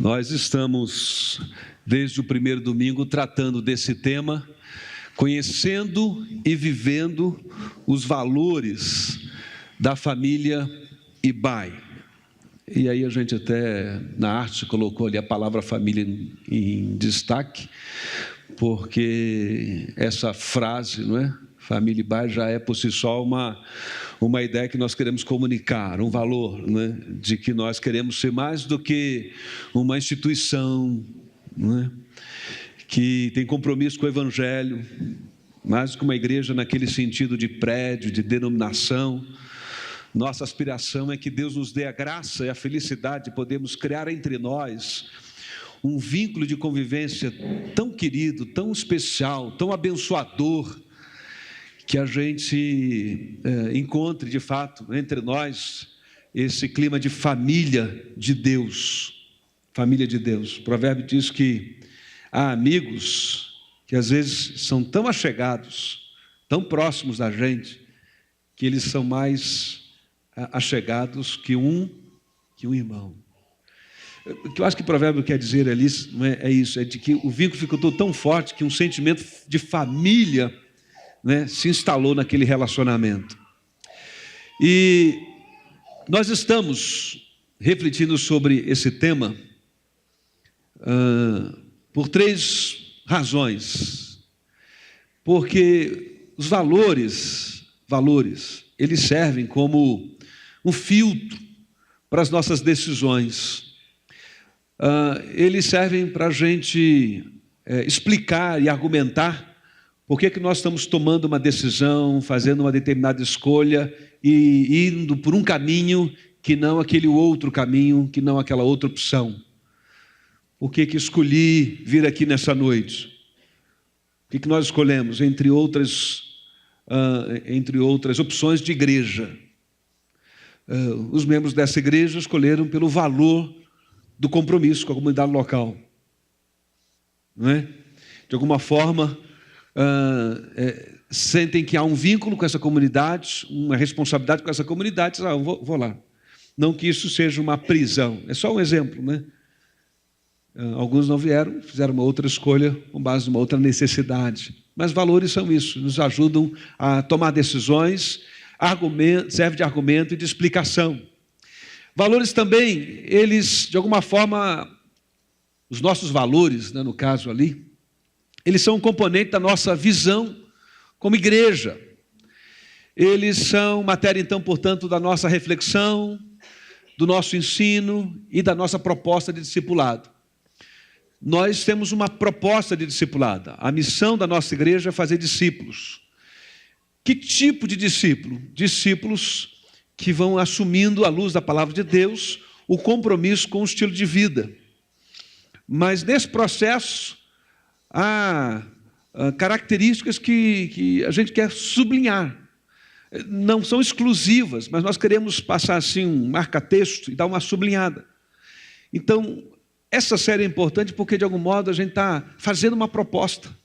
Nós estamos, desde o primeiro domingo, tratando desse tema, conhecendo e vivendo os valores da família Ibai. E aí a gente até, na arte, colocou ali a palavra família em destaque, porque essa frase, não é? Família Ibai já é por si só uma ideia que nós queremos comunicar, um valor, né? De que nós queremos ser mais do que uma instituição, né? Que tem compromisso com o Evangelho, mais do que uma igreja naquele sentido de prédio, de denominação. Nossa aspiração é que Deus nos dê a graça e a felicidade de podermos criar entre nós um vínculo de convivência tão querido, tão especial, tão abençoador, que a gente encontre, de fato, entre nós, esse clima de família de Deus. Família de Deus. O provérbio diz que há amigos que às vezes são tão achegados, tão próximos da gente, que eles são mais achegados que um irmão. O que eu acho que o provérbio quer dizer ali é isso, é de que o vínculo ficou tão forte que um sentimento de família, né, se instalou naquele relacionamento. E nós estamos refletindo sobre esse tema por três razões. Porque os valores, eles servem como um filtro para as nossas decisões. Eles servem para a gente explicar e argumentar por que nós estamos tomando uma decisão, fazendo uma determinada escolha e indo por um caminho que não aquele outro caminho, que não aquela outra opção. Por que escolhi vir aqui nessa noite? O que nós escolhemos? Entre outras opções de igreja. Os membros dessa igreja escolheram pelo valor do compromisso com a comunidade local. Não é? De alguma forma, sentem que há um vínculo com essa comunidade, uma responsabilidade com essa comunidade, eu vou lá. Não que isso seja uma prisão, é só um exemplo, né? Alguns não vieram, fizeram uma outra escolha com base numa outra necessidade. Mas valores são isso, nos ajudam a tomar decisões, serve de argumento e de explicação. Valores também, eles, de alguma forma, os nossos valores, né, no caso ali, eles são um componente da nossa visão como igreja. Eles são matéria, então, portanto, da nossa reflexão, do nosso ensino e da nossa proposta de discipulado. Nós temos uma proposta de discipulado. A missão da nossa igreja é fazer discípulos. Que tipo de discípulo? Discípulos que vão assumindo, à luz da palavra de Deus, o compromisso com o estilo de vida. Mas nesse processo, há características que a gente quer sublinhar. Não são exclusivas, mas nós queremos passar assim um marca-texto e dar uma sublinhada. Então, essa série é importante porque, de algum modo, a gente está fazendo uma proposta,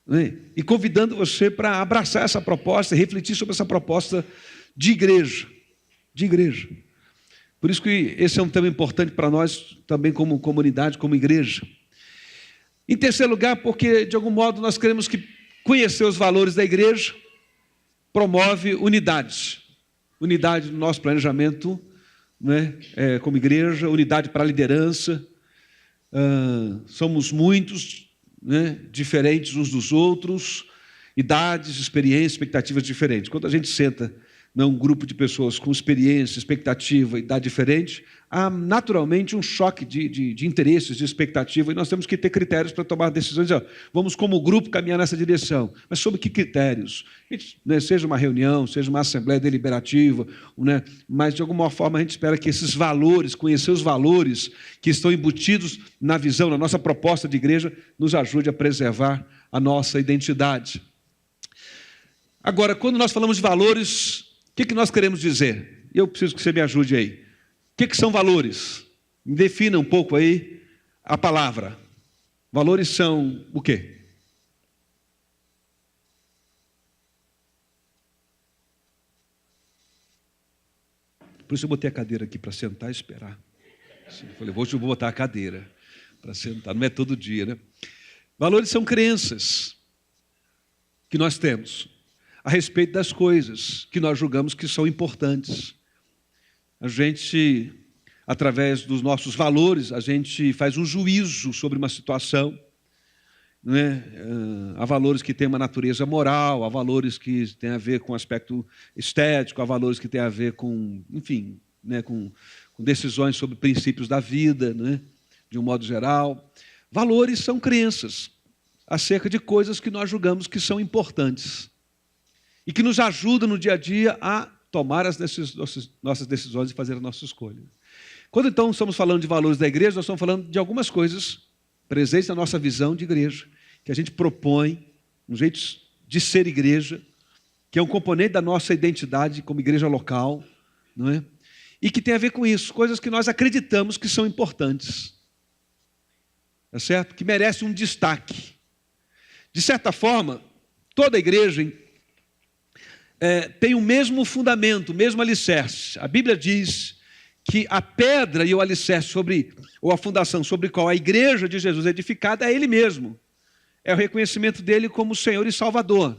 né? E convidando você para abraçar essa proposta e refletir sobre essa proposta de igreja. De igreja. Por isso que esse é um tema importante para nós, também como comunidade, como igreja. Em terceiro lugar, porque, de algum modo, nós queremos que conhecer os valores da igreja promove unidade. Unidade no nosso planejamento, né? Como igreja, unidade para a liderança. Somos muitos, né? Diferentes uns dos outros, idades, experiências, expectativas diferentes. Quando a gente senta num grupo de pessoas com experiência, expectativa, idade diferente, há naturalmente um choque de interesses, de expectativa, e nós temos que ter critérios para tomar decisões. Vamos, como grupo, caminhar nessa direção. Mas sobre que critérios? Né, seja uma reunião, seja uma assembleia deliberativa, né, mas de alguma forma a gente espera que esses valores, conhecer os valores que estão embutidos na visão, na nossa proposta de igreja, nos ajude a preservar a nossa identidade. Agora, quando nós falamos de valores, o que nós queremos dizer? Eu preciso que você me ajude aí. O que são valores? Me defina um pouco aí a palavra. Valores são o quê? Por isso eu botei a cadeira aqui para sentar e esperar. Eu falei, vou botar a cadeira para sentar. Não é todo dia, né? Valores são crenças que nós temos a respeito das coisas que nós julgamos que são importantes. A gente, através dos nossos valores, a gente faz um juízo sobre uma situação, né? Há valores que têm uma natureza moral, há valores que têm a ver com aspecto estético, há valores que têm a ver com, enfim, né, com decisões sobre princípios da vida, né, de um modo geral. Valores são crenças acerca de coisas que nós julgamos que são importantes e que nos ajudam no dia a dia a tomar as nossas decisões e fazer a nossa escolha. Quando então estamos falando de valores da igreja, nós estamos falando de algumas coisas presentes na nossa visão de igreja, que a gente propõe, um jeito de ser igreja, que é um componente da nossa identidade como igreja local, não é? E que tem a ver com isso, coisas que nós acreditamos que são importantes, tá certo? Que merecem um destaque. De certa forma, toda a igreja tem o mesmo fundamento, o mesmo alicerce. A Bíblia diz que a pedra e o alicerce ou a fundação sobre a qual a igreja de Jesus é edificada é Ele mesmo. É o reconhecimento dele como Senhor e Salvador.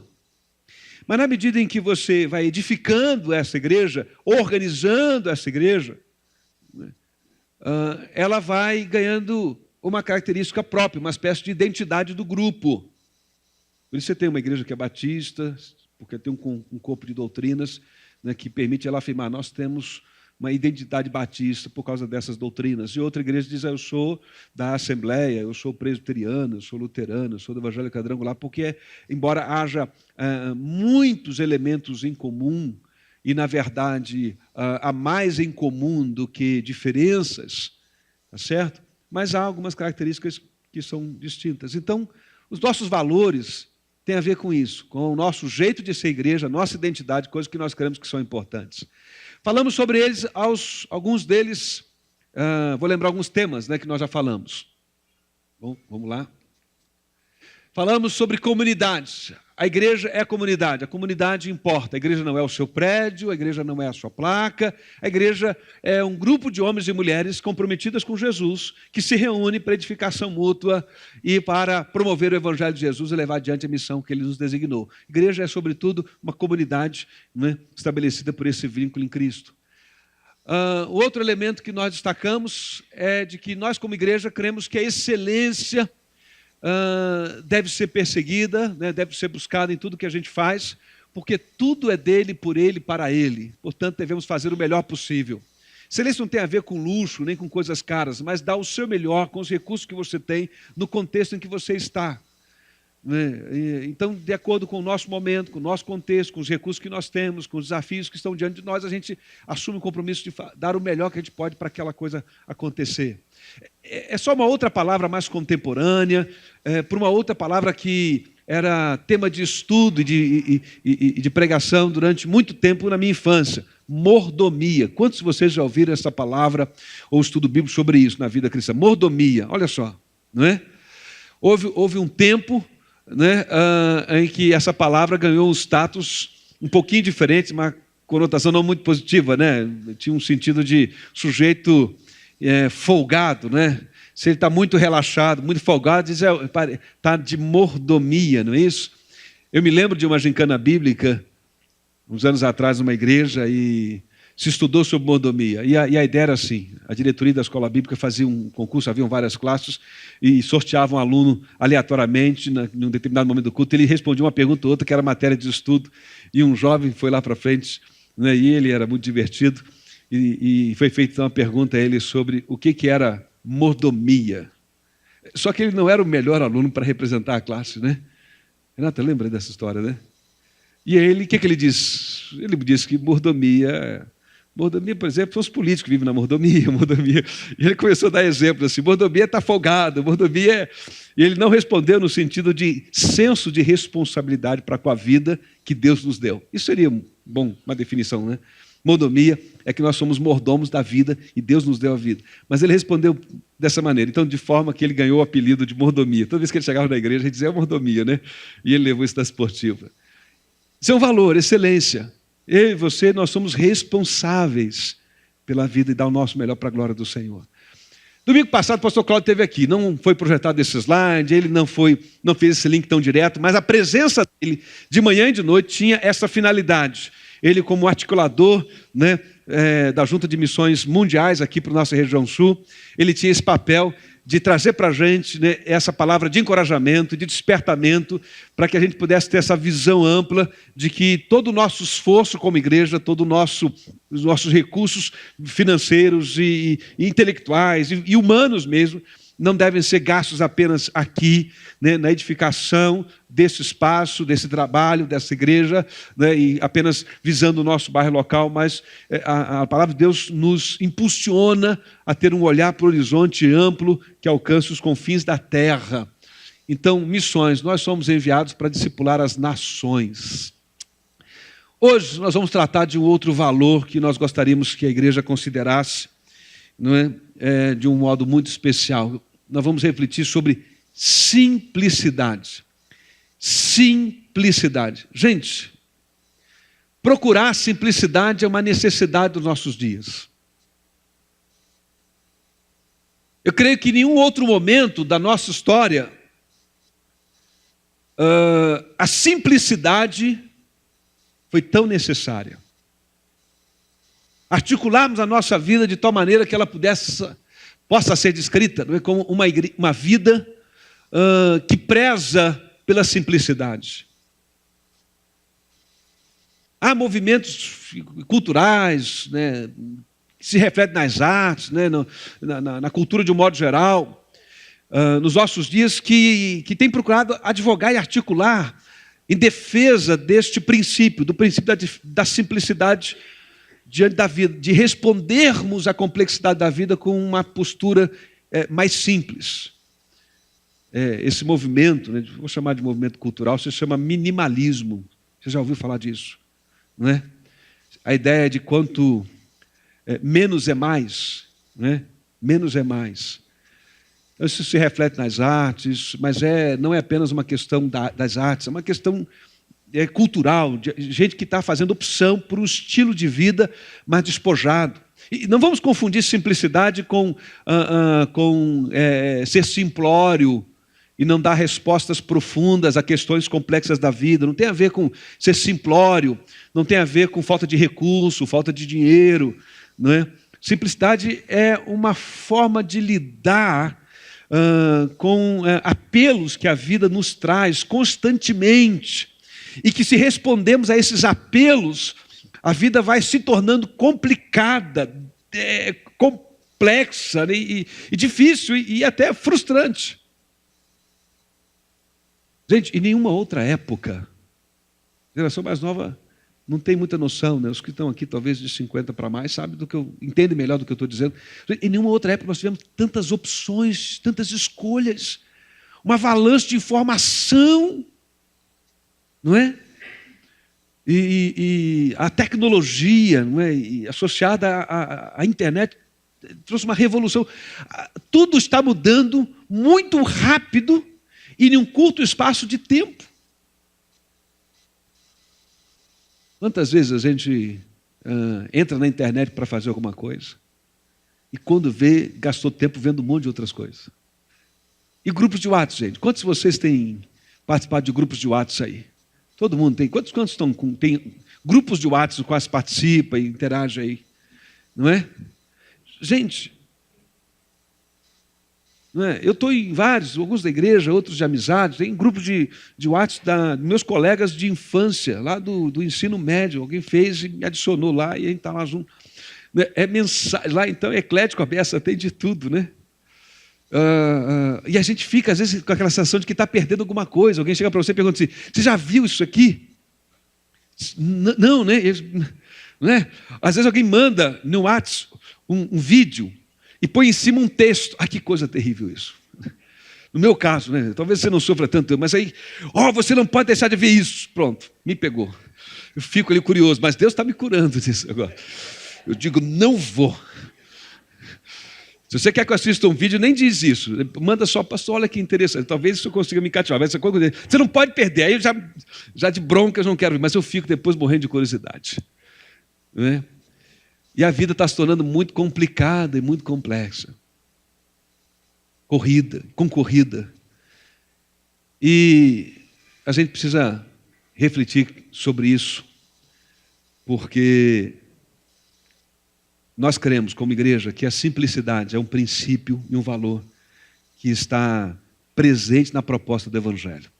Mas na medida em que você vai edificando essa igreja, organizando essa igreja, ela vai ganhando uma característica própria, uma espécie de identidade do grupo. Por isso você tem uma igreja que é batista, porque tem um corpo de doutrinas, né, que permite ela afirmar, nós temos uma identidade batista por causa dessas doutrinas. E outra igreja diz, eu sou da Assembleia, eu sou presbiteriano, eu sou luterano, eu sou do Evangelho Quadrangular, porque, embora haja muitos elementos em comum, e, na verdade, há mais em comum do que diferenças, tá certo? Mas há algumas características que são distintas. Então, os nossos valores têm a ver com isso, com o nosso jeito de ser igreja, a nossa identidade, coisas que nós queremos que são importantes. Falamos sobre eles, alguns deles, vou lembrar alguns temas, né, que nós já falamos. Bom, vamos lá. Falamos sobre comunidades. A igreja é a comunidade importa. A igreja não é o seu prédio, a igreja não é a sua placa, a igreja é um grupo de homens e mulheres comprometidas com Jesus, que se reúne para edificação mútua e para promover o Evangelho de Jesus e levar adiante a missão que Ele nos designou. A igreja é, sobretudo, uma comunidade, né, estabelecida por esse vínculo em Cristo. O outro elemento que nós destacamos é de que nós, como igreja, cremos que a excelência deve ser perseguida, né, deve ser buscada em tudo que a gente faz, porque tudo é dele, por ele, para ele. Portanto, devemos fazer o melhor possível. Excelência não tem a ver com luxo, nem com coisas caras, mas dar o seu melhor com os recursos que você tem, no contexto em que você está. Então, de acordo com o nosso momento, com o nosso contexto, com os recursos que nós temos, com os desafios que estão diante de nós, a gente assume o compromisso de dar o melhor que a gente pode para aquela coisa acontecer. É só uma outra palavra mais contemporânea, para uma outra palavra que era tema de estudo e de pregação durante muito tempo na minha infância, mordomia. Quantos de vocês já ouviram essa palavra ou estudo bíblico sobre isso na vida cristã? Mordomia, olha só, não é? Houve um tempo, né, em que essa palavra ganhou um status um pouquinho diferente, uma conotação não muito positiva, né? Tinha um sentido de sujeito folgado, né? Se ele está muito relaxado, muito folgado, diz está de mordomia, não é isso? Eu me lembro de uma gincana bíblica, uns anos atrás, numa igreja, e se estudou sobre mordomia. E a ideia era assim, a diretoria da escola bíblica fazia um concurso, haviam várias classes, e sorteavam um aluno aleatoriamente, em um determinado momento do culto, ele respondia uma pergunta ou outra, que era matéria de estudo, e um jovem foi lá para frente, né, e ele era muito divertido, e foi feita uma pergunta a ele sobre o que era mordomia. Só que ele não era o melhor aluno para representar a classe, né? Renata, lembra dessa história, né? E aí, o que ele disse? Ele disse que mordomia, por exemplo, são os políticos que vivem na mordomia. E ele começou a dar exemplos assim, mordomia está folgado, mordomia... E ele não respondeu no sentido de senso de responsabilidade para com a vida que Deus nos deu. Isso seria uma definição, né? Mordomia é que nós somos mordomos da vida e Deus nos deu a vida. Mas ele respondeu dessa maneira, então de forma que ele ganhou o apelido de mordomia. Toda vez que ele chegava na igreja, a gente dizia mordomia, né? E ele levou isso da esportiva. Isso é um valor, excelência. Eu e você, nós somos responsáveis pela vida e dar o nosso melhor para a glória do Senhor. Domingo passado o pastor Cláudio esteve aqui, não foi projetado esse slide, ele não fez esse link tão direto, mas a presença dele de manhã e de noite tinha essa finalidade. Ele, como articulador, né, da Junta de Missões Mundiais aqui para a nossa região sul, ele tinha esse papel de trazer para a gente, né, essa palavra de encorajamento, de despertamento, para que a gente pudesse ter essa visão ampla de que todo o nosso esforço como igreja, todos os nossos recursos financeiros e intelectuais e humanos mesmo, não devem ser gastos apenas aqui, né, na edificação desse espaço, desse trabalho, dessa igreja, né, e apenas visando o nosso bairro local, mas a palavra de Deus nos impulsiona a ter um olhar para o horizonte amplo que alcance os confins da terra. Então, missões, nós somos enviados para discipular as nações. Hoje nós vamos tratar de um outro valor que nós gostaríamos que a igreja considerasse, não é? De um modo muito especial. Nós vamos refletir sobre simplicidade. Simplicidade. Gente, procurar simplicidade é uma necessidade dos nossos dias. Eu creio que em nenhum outro momento da nossa história a simplicidade foi tão necessária. Articularmos a nossa vida de tal maneira que ela possa ser descrita, não é, como uma vida que preza pela simplicidade. Há movimentos culturais, né, que se refletem nas artes, né, na cultura de um modo geral, nos nossos dias, que tem procurado advogar e articular em defesa deste princípio, do princípio da simplicidade diante da vida, de respondermos à complexidade da vida com uma postura mais simples. Esse movimento, né, vou chamar de movimento cultural, se chama minimalismo. Você já ouviu falar disso? Não é? A ideia de quanto menos é mais, né? Menos é mais. Isso se reflete nas artes, mas não é apenas uma questão das artes, é uma questão cultural, de gente que está fazendo opção por um estilo de vida mais despojado. E não vamos confundir simplicidade com ser simplório e não dar respostas profundas a questões complexas da vida. Não tem a ver com ser simplório, não tem a ver com falta de recurso, falta de dinheiro, não é? Simplicidade é uma forma de lidar com apelos que a vida nos traz constantemente, e que se respondemos a esses apelos, a vida vai se tornando complicada, complexa, né, e difícil e até frustrante. Gente, em nenhuma outra época, a geração mais nova não tem muita noção, né? Os que estão aqui, talvez de 50 para mais, entendem melhor do que eu estou dizendo. Em nenhuma outra época nós tivemos tantas opções, tantas escolhas, uma avalanche de informação, não é? E a tecnologia, não é? E associada à internet, trouxe uma revolução. Tudo está mudando muito rápido e em um curto espaço de tempo. Quantas vezes a gente entra na internet para fazer alguma coisa e quando vê, gastou tempo vendo um monte de outras coisas. E grupos de WhatsApp, gente? Quantos de vocês têm participado de grupos de WhatsApp aí? Todo mundo tem. Quantos estão tem grupos de WhatsApp quais participa e interage aí? Não é? Gente, não é? Eu estou em vários, alguns da igreja, outros de amizade, tem grupos de WhatsApp dos meus colegas de infância, lá do ensino médio. Alguém fez e me adicionou lá e a gente está lá junto. É mensagem, lá então é eclético, a beça tem de tudo, né? E a gente fica, às vezes, com aquela sensação de que está perdendo alguma coisa. Alguém chega para você e pergunta assim: você já viu isso aqui? Não, né? Não é? Às vezes alguém manda no WhatsApp um vídeo e põe em cima um texto. Ah, que coisa terrível isso. No meu caso, né? Talvez você não sofra tanto, mas aí, você não pode deixar de ver isso. Pronto, me pegou. Eu fico ali curioso, mas Deus está me curando disso agora. Eu digo, não vou. Se você quer que eu assista um vídeo, nem diz isso. Manda só, pastor, olha que interessante. Talvez isso eu consiga me cativar. Você não pode perder. Aí eu já de broncas não quero ver, mas eu fico depois morrendo de curiosidade. Não é? E a vida está se tornando muito complicada e muito complexa. concorrida. E a gente precisa refletir sobre isso, porque nós cremos, como igreja, que a simplicidade é um princípio e um valor que está presente na proposta do Evangelho.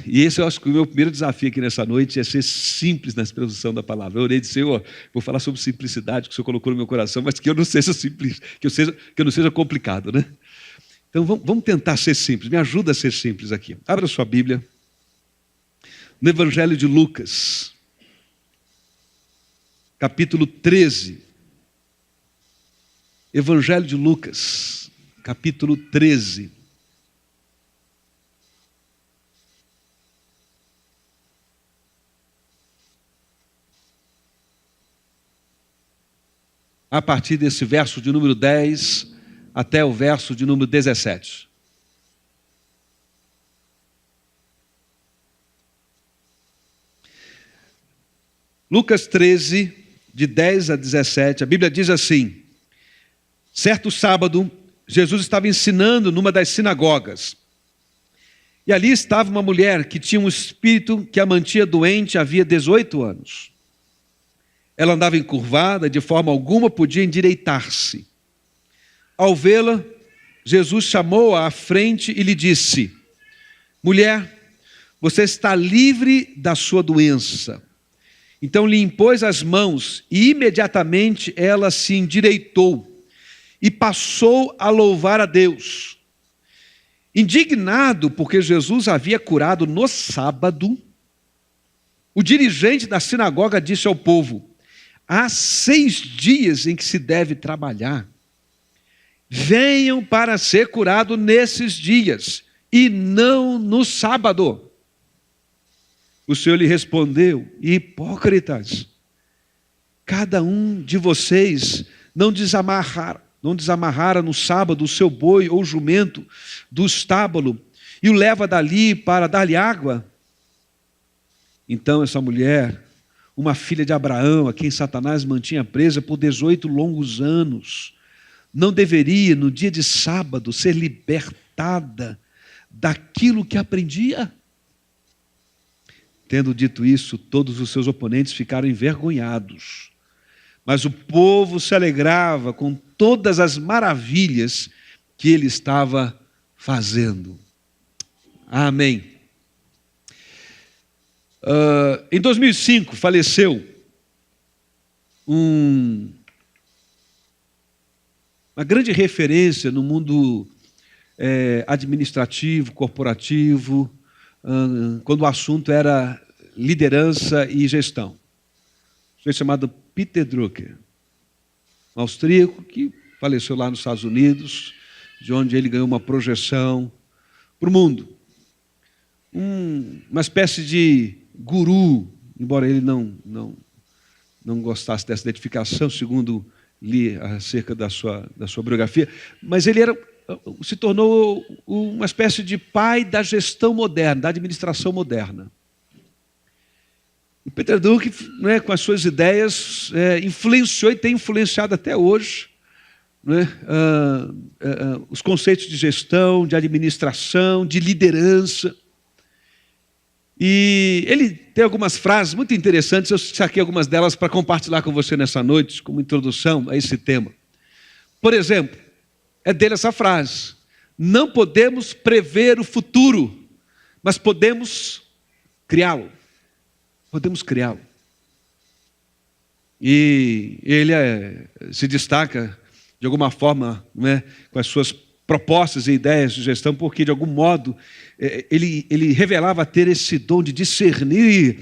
E esse eu acho que o meu primeiro desafio aqui nessa noite é ser simples na exposição da palavra. Eu orei e disse, Senhor, vou falar sobre simplicidade que o Senhor colocou no meu coração, mas que eu não seja simples, que eu não seja complicado, né? Então vamos tentar ser simples, me ajuda a ser simples aqui. Abra sua Bíblia no Evangelho de Lucas, capítulo 13. Evangelho de Lucas, capítulo 13. A partir desse verso de número 10 até o verso de número 17. Lucas 13, de 10 a 17, a Bíblia diz assim: certo sábado, Jesus estava ensinando numa das sinagogas. E ali estava uma mulher que tinha um espírito que a mantinha doente havia 18 anos. Ela andava encurvada, de forma alguma podia endireitar-se. Ao vê-la, Jesus chamou-a à frente e lhe disse: mulher, você está livre da sua doença. Então lhe impôs as mãos e imediatamente ela se endireitou e passou a louvar a Deus. Indignado porque Jesus havia curado no sábado, o dirigente da sinagoga disse ao povo: há 6 dias em que se deve trabalhar. Venham para ser curado nesses dias, e não no sábado. O Senhor lhe respondeu: hipócritas, cada um de vocês não desamarrara no sábado o seu boi ou jumento do estábulo e o leva dali para dar-lhe água? Então essa mulher, uma filha de Abraão, a quem Satanás mantinha presa por 18 longos anos, não deveria, no dia de sábado, ser libertada daquilo que aprendia? Tendo dito isso, todos os seus oponentes ficaram envergonhados. Mas o povo se alegrava com todas as maravilhas que ele estava fazendo. Amém. Em 2005, faleceu uma grande referência no mundo administrativo, corporativo, quando o assunto era liderança e gestão. Foi chamado Peter Drucker, um austríaco que faleceu lá nos Estados Unidos, de onde ele ganhou uma projeção para o mundo. Uma espécie de guru, embora ele não gostasse dessa identificação, segundo li acerca da sua biografia, mas ele se tornou uma espécie de pai da gestão moderna, da administração moderna. E Peter Drucker, com as suas ideias, influenciou e tem influenciado até hoje os conceitos de gestão, de administração, de liderança. E ele tem algumas frases muito interessantes, eu saquei algumas delas para compartilhar com você nessa noite, como introdução a esse tema. Por exemplo, é dele essa frase: não podemos prever o futuro, mas podemos criá-lo. Podemos criá-lo. E ele se destaca, de alguma forma, com as suas propostas e ideias de gestão, porque, de algum modo, ele revelava ter esse dom de discernir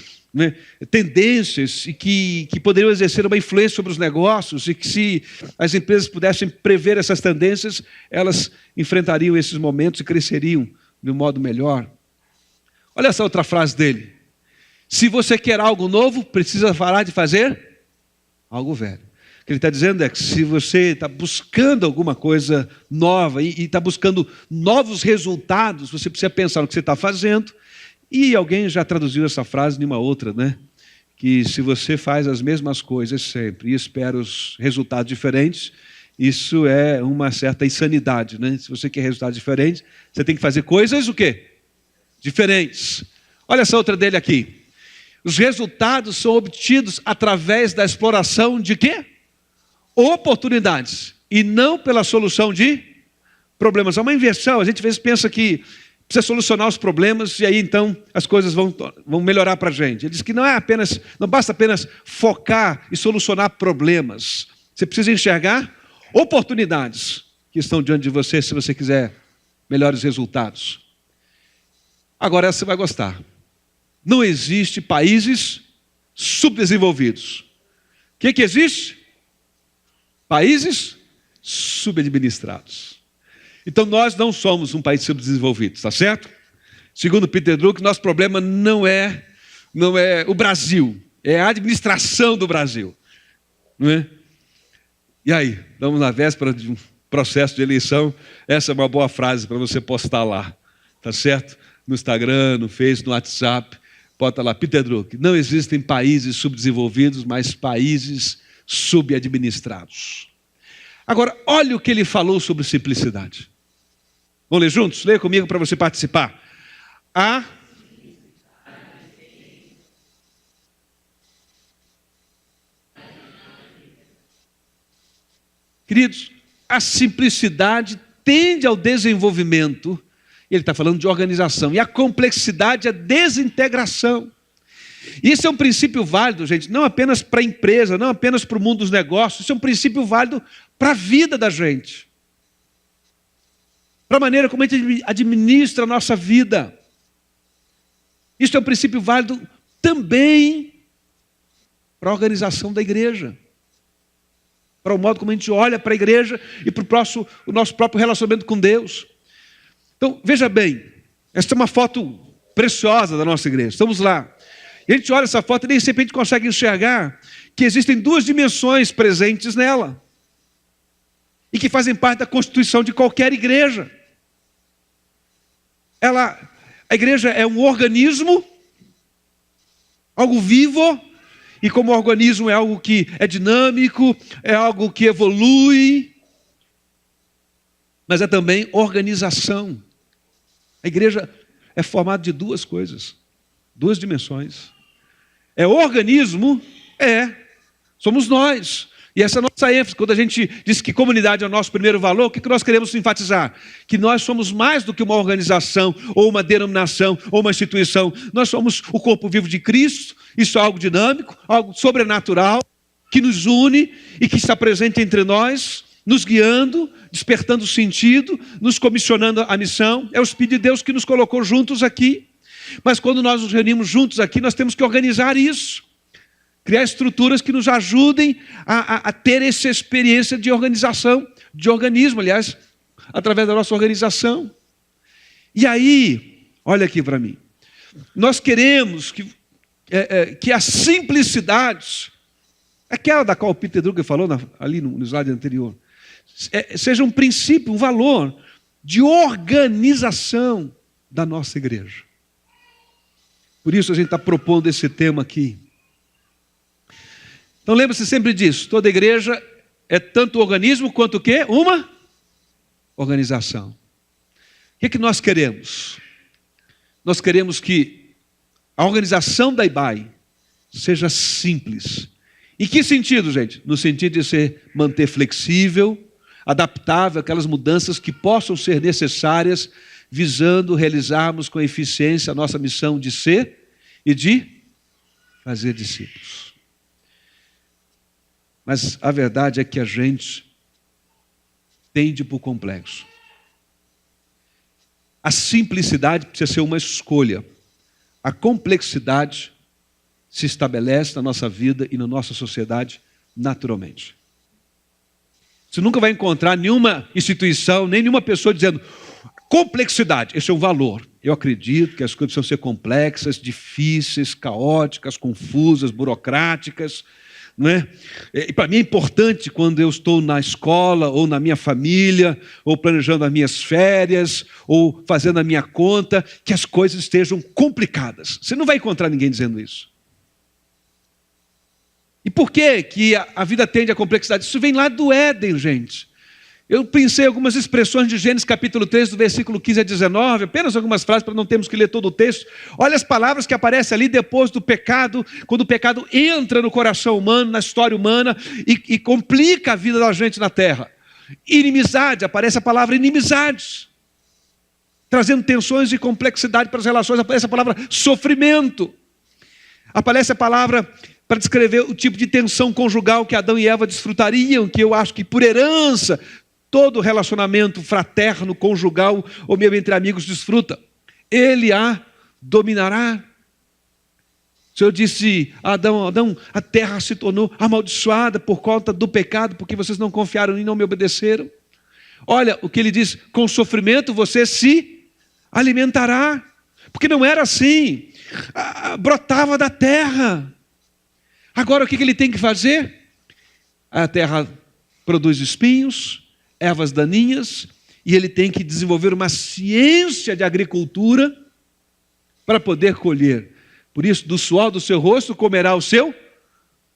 tendências e que poderiam exercer uma influência sobre os negócios, e que, se as empresas pudessem prever essas tendências, elas enfrentariam esses momentos e cresceriam de um modo melhor. Olha essa outra frase dele: se você quer algo novo, precisa parar de fazer algo velho. O que ele está dizendo é que, se você está buscando alguma coisa nova e está buscando novos resultados, você precisa pensar no que você está fazendo. E alguém já traduziu essa frase em uma outra, que se você faz as mesmas coisas sempre e espera os resultados diferentes, Isso é uma certa insanidade, né? Se você quer resultados diferentes, você tem que fazer coisas o quê? Diferentes. Olha essa outra dele aqui. Os resultados são obtidos através da exploração de quê? Oportunidades. E não pela solução de problemas. É uma inversão. A gente às vezes pensa que precisa solucionar os problemas e aí então as coisas vão melhorar para a gente. Ele diz que não basta apenas focar e solucionar problemas. Você precisa enxergar oportunidades que estão diante de você se você quiser melhores resultados. Agora essa você vai gostar. Não existe países subdesenvolvidos. O que existe? Países subadministrados. Então nós não somos um país subdesenvolvido, está certo? Segundo Peter Drucker, nosso problema não é o Brasil, é a administração do Brasil. Não é? E aí, estamos na véspera de um processo de eleição, essa é uma boa frase para você postar lá, tá certo? No Instagram, no Facebook, no WhatsApp, bota lá, Peter Drucker, não existem países subdesenvolvidos, mas países subadministrados. Agora, olha o que ele falou sobre simplicidade. Vamos ler juntos? Leia comigo para você participar. Queridos, a simplicidade tende ao desenvolvimento. Ele está falando de organização. E a complexidade à desintegração. Isso é um princípio válido, gente, não apenas para a empresa, não apenas para o mundo dos negócios. Isso é um princípio válido para a vida da gente. Para a maneira como a gente administra a nossa vida. Isso é um princípio válido também para a organização da igreja. Para o modo como a gente olha para a igreja e para o nosso próprio relacionamento com Deus. Então, veja bem, esta é uma foto preciosa da nossa igreja. Estamos lá. E a gente olha essa foto e nem sempre a gente consegue enxergar que existem duas dimensões presentes nela. E que fazem parte da constituição de qualquer igreja. A igreja é um organismo, algo vivo, e como organismo é algo que é dinâmico, é algo que evolui, mas é também organização. A igreja é formada de duas coisas, duas dimensões. É organismo, somos nós. E essa é a nossa ênfase. Quando a gente diz que comunidade é o nosso primeiro valor, o que nós queremos enfatizar? Que nós somos mais do que uma organização, ou uma denominação, ou uma instituição. Nós somos o corpo vivo de Cristo. Isso é algo dinâmico, algo sobrenatural, que nos une e que está presente entre nós, nos guiando, despertando sentido, nos comissionando a missão. É o Espírito de Deus que nos colocou juntos aqui. Mas quando nós nos reunimos juntos aqui, nós temos que organizar isso. Criar estruturas que nos ajudem a ter essa experiência de organização, de organismo, aliás, através da nossa organização. E aí, olha aqui para mim, nós queremos que a simplicidade, aquela da qual o Peter Drucker falou ali no slide anterior, seja um princípio, um valor de organização da nossa igreja. Por isso a gente está propondo esse tema aqui. Então lembre-se sempre disso, toda igreja é tanto organismo quanto o quê? Uma organização. O que nós queremos? Nós queremos que a organização da IBAE seja simples. Em que sentido, gente? No sentido de manter flexível, adaptável àquelas mudanças que possam ser necessárias, visando realizarmos com eficiência a nossa missão de ser e de fazer discípulos. Mas a verdade é que a gente tende para o complexo. A simplicidade precisa ser uma escolha. A complexidade se estabelece na nossa vida e na nossa sociedade naturalmente. Você nunca vai encontrar nenhuma instituição, nem nenhuma pessoa dizendo complexidade, esse é um valor. Eu acredito que as coisas precisam ser complexas, difíceis, caóticas, confusas, burocráticas. Não é? E para mim é importante quando eu estou na escola, ou na minha família, ou planejando as minhas férias, ou fazendo a minha conta, que as coisas estejam complicadas. Você não vai encontrar ninguém dizendo isso. E por que a vida tende à complexidade? Isso vem lá do Éden, gente. Eu pensei algumas expressões de Gênesis capítulo 3, do versículo 15 a 19, apenas algumas frases para não termos que ler todo o texto. Olha as palavras que aparecem ali depois do pecado, quando o pecado entra no coração humano, na história humana e complica a vida da gente na terra. Inimizade, aparece a palavra inimizades, trazendo tensões e complexidade para as relações. Aparece a palavra sofrimento, aparece a palavra para descrever o tipo de tensão conjugal que Adão e Eva desfrutariam, que eu acho que por herança todo relacionamento fraterno, conjugal ou mesmo entre amigos desfruta. Ele a dominará. O Senhor disse a Adão: Adão, a terra se tornou amaldiçoada por conta do pecado, porque vocês não confiaram em mim e não me obedeceram. Olha o que ele diz: com sofrimento você se alimentará. Porque não era assim, brotava da terra. Agora o que ele tem que fazer? A terra produz espinhos, ervas daninhas, e ele tem que desenvolver uma ciência de agricultura para poder colher. Por isso, do suor do seu rosto comerá o seu.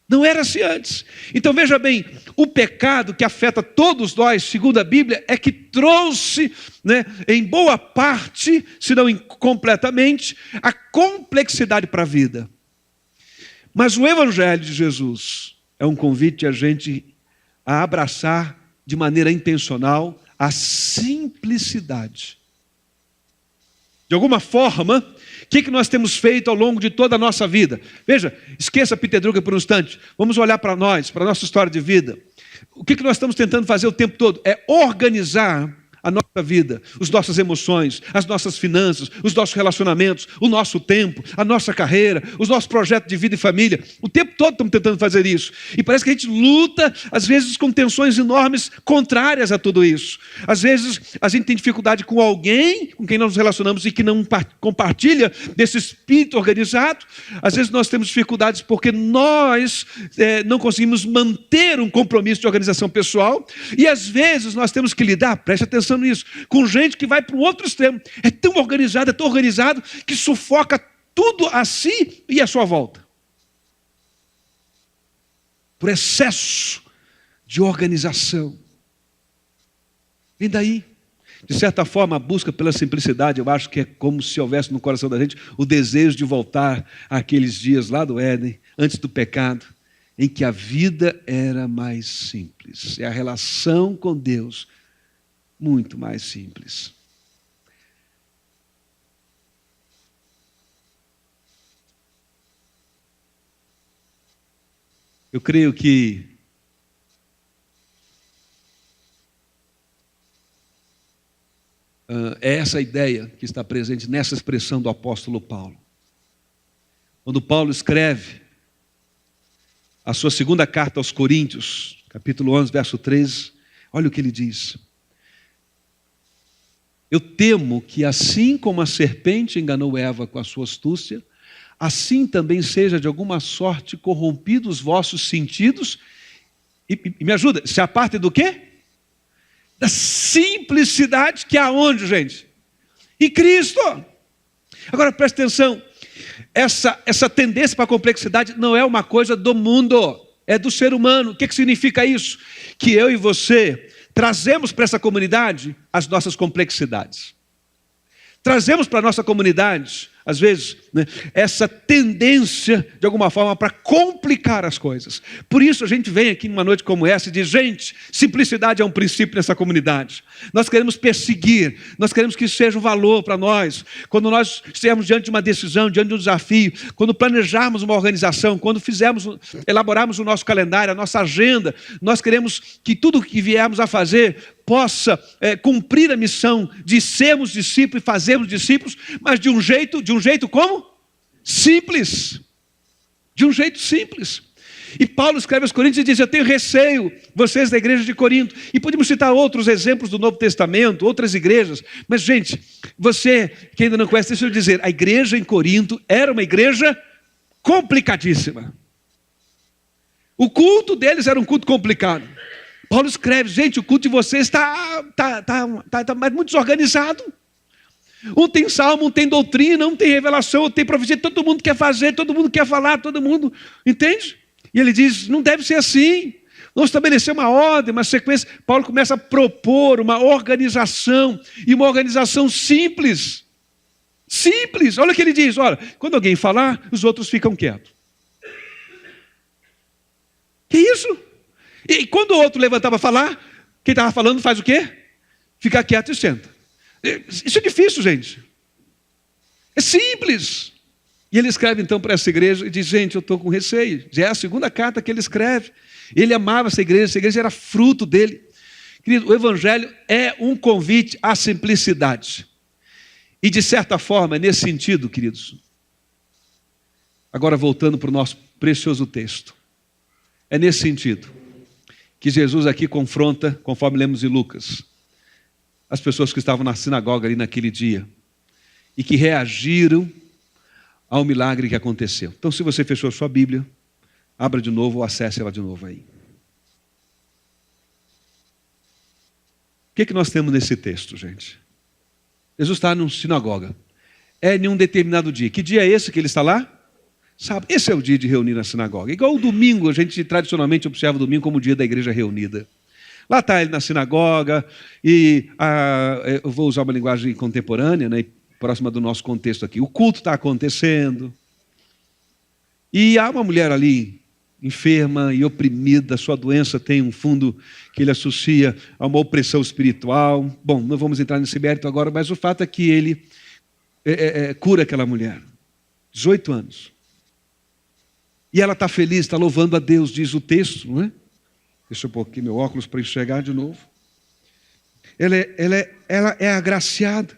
Não era assim antes. Então veja bem, o pecado que afeta todos nós, segundo a Bíblia, é que trouxe, em boa parte, se não completamente, a complexidade para a vida. Mas o Evangelho de Jesus é um convite a gente a abraçar de maneira intencional a simplicidade. De alguma forma, o que nós temos feito ao longo de toda a nossa vida? Veja, esqueça Peter Drucker por um instante. Vamos olhar para nós, para a nossa história de vida. O que nós estamos tentando fazer o tempo todo? É organizar a nossa vida, as nossas emoções, as nossas finanças, os nossos relacionamentos, o nosso tempo, a nossa carreira, os nossos projetos de vida e família. O tempo todo estamos tentando fazer isso. E parece que a gente luta, às vezes, com tensões enormes contrárias a tudo isso. Às vezes, a gente tem dificuldade com alguém com quem nós nos relacionamos e que não compartilha desse espírito organizado. Às vezes, nós temos dificuldades porque nós não conseguimos manter um compromisso de organização pessoal. E, às vezes, nós temos que lidar, preste atenção nisso, com gente que vai para o outro extremo. É tão organizado, que sufoca tudo a si e à sua volta. Por excesso de organização. Vem daí. De certa forma, a busca pela simplicidade, eu acho que é como se houvesse no coração da gente o desejo de voltar àqueles dias lá do Éden, antes do pecado, em que a vida era mais simples. É a relação com Deus muito mais simples. Eu creio que é essa ideia que está presente nessa expressão do apóstolo Paulo. Quando Paulo escreve a sua segunda carta aos Coríntios, capítulo 11, verso 13, olha o que ele diz: eu temo que assim como a serpente enganou Eva com a sua astúcia, assim também seja de alguma sorte corrompido os vossos sentidos. E me ajuda, se apartem do quê? Da simplicidade que há onde, gente? Em Cristo. Agora preste atenção, essa tendência para a complexidade não é uma coisa do mundo, é do ser humano. O que significa isso? Que eu e você trazemos para essa comunidade as nossas complexidades. Trazemos para a nossa comunidade, às vezes, essa tendência, de alguma forma, para complicar as coisas. Por isso a gente vem aqui numa noite como essa e diz: gente, simplicidade é um princípio nessa comunidade. Nós queremos perseguir, nós queremos que isso seja um valor para nós. Quando nós estivermos diante de uma decisão, diante de um desafio, quando planejarmos uma organização, quando elaborarmos o nosso calendário, a nossa agenda, nós queremos que tudo o que viermos a fazer possa cumprir a missão de sermos discípulos e fazermos discípulos, mas de um jeito como? Simples. De um jeito simples. E Paulo escreve aos Coríntios e diz: eu tenho receio, vocês da igreja de Corinto. E podemos citar outros exemplos do Novo Testamento, outras igrejas. Mas, gente, você que ainda não conhece, deixa eu dizer, a igreja em Corinto era uma igreja complicadíssima. O culto deles era um culto complicado. Paulo escreve: gente, o culto de vocês está muito desorganizado. Um tem salmo, um tem doutrina, um tem revelação, um tem profecia. Todo mundo quer fazer, todo mundo quer falar, todo mundo, entende? E ele diz: não deve ser assim. Vamos estabelecer uma ordem, uma sequência. Paulo começa a propor uma organização, e uma organização simples. Simples. Olha o que ele diz. Olha, quando alguém falar, os outros ficam quietos. Que isso? E quando o outro levantava a falar, quem estava falando faz o quê? Fica quieto e senta. Isso é difícil, gente. É simples. E ele escreve então para essa igreja e diz, gente, eu estou com receio. Já é a segunda carta que ele escreve. Ele amava essa igreja era fruto dele. Querido, o evangelho é um convite à simplicidade. E de certa forma, nesse sentido, queridos, agora voltando para o nosso precioso texto, é nesse sentido que Jesus aqui confronta, conforme lemos em Lucas, as pessoas que estavam na sinagoga ali naquele dia e que reagiram ao milagre que aconteceu. Então, se você fechou a sua Bíblia, abra de novo ou acesse ela de novo aí. O que nós temos nesse texto, gente? Jesus está numa sinagoga. É em um determinado dia. Que dia é esse que ele está lá? Sábado. Esse é o dia de reunir na sinagoga. Igual o domingo, a gente tradicionalmente observa o domingo como o dia da igreja reunida. Lá está ele na sinagoga, e eu vou usar uma linguagem contemporânea, né, próxima do nosso contexto aqui. O culto está acontecendo, e há uma mulher ali, enferma e oprimida, sua doença tem um fundo que ele associa a uma opressão espiritual. Bom, não vamos entrar nesse mérito agora, mas o fato é que ele cura aquela mulher, 18 anos. E ela está feliz, está louvando a Deus, diz o texto, não é? Deixa eu pôr aqui meu óculos para enxergar de novo. Ela é agraciada.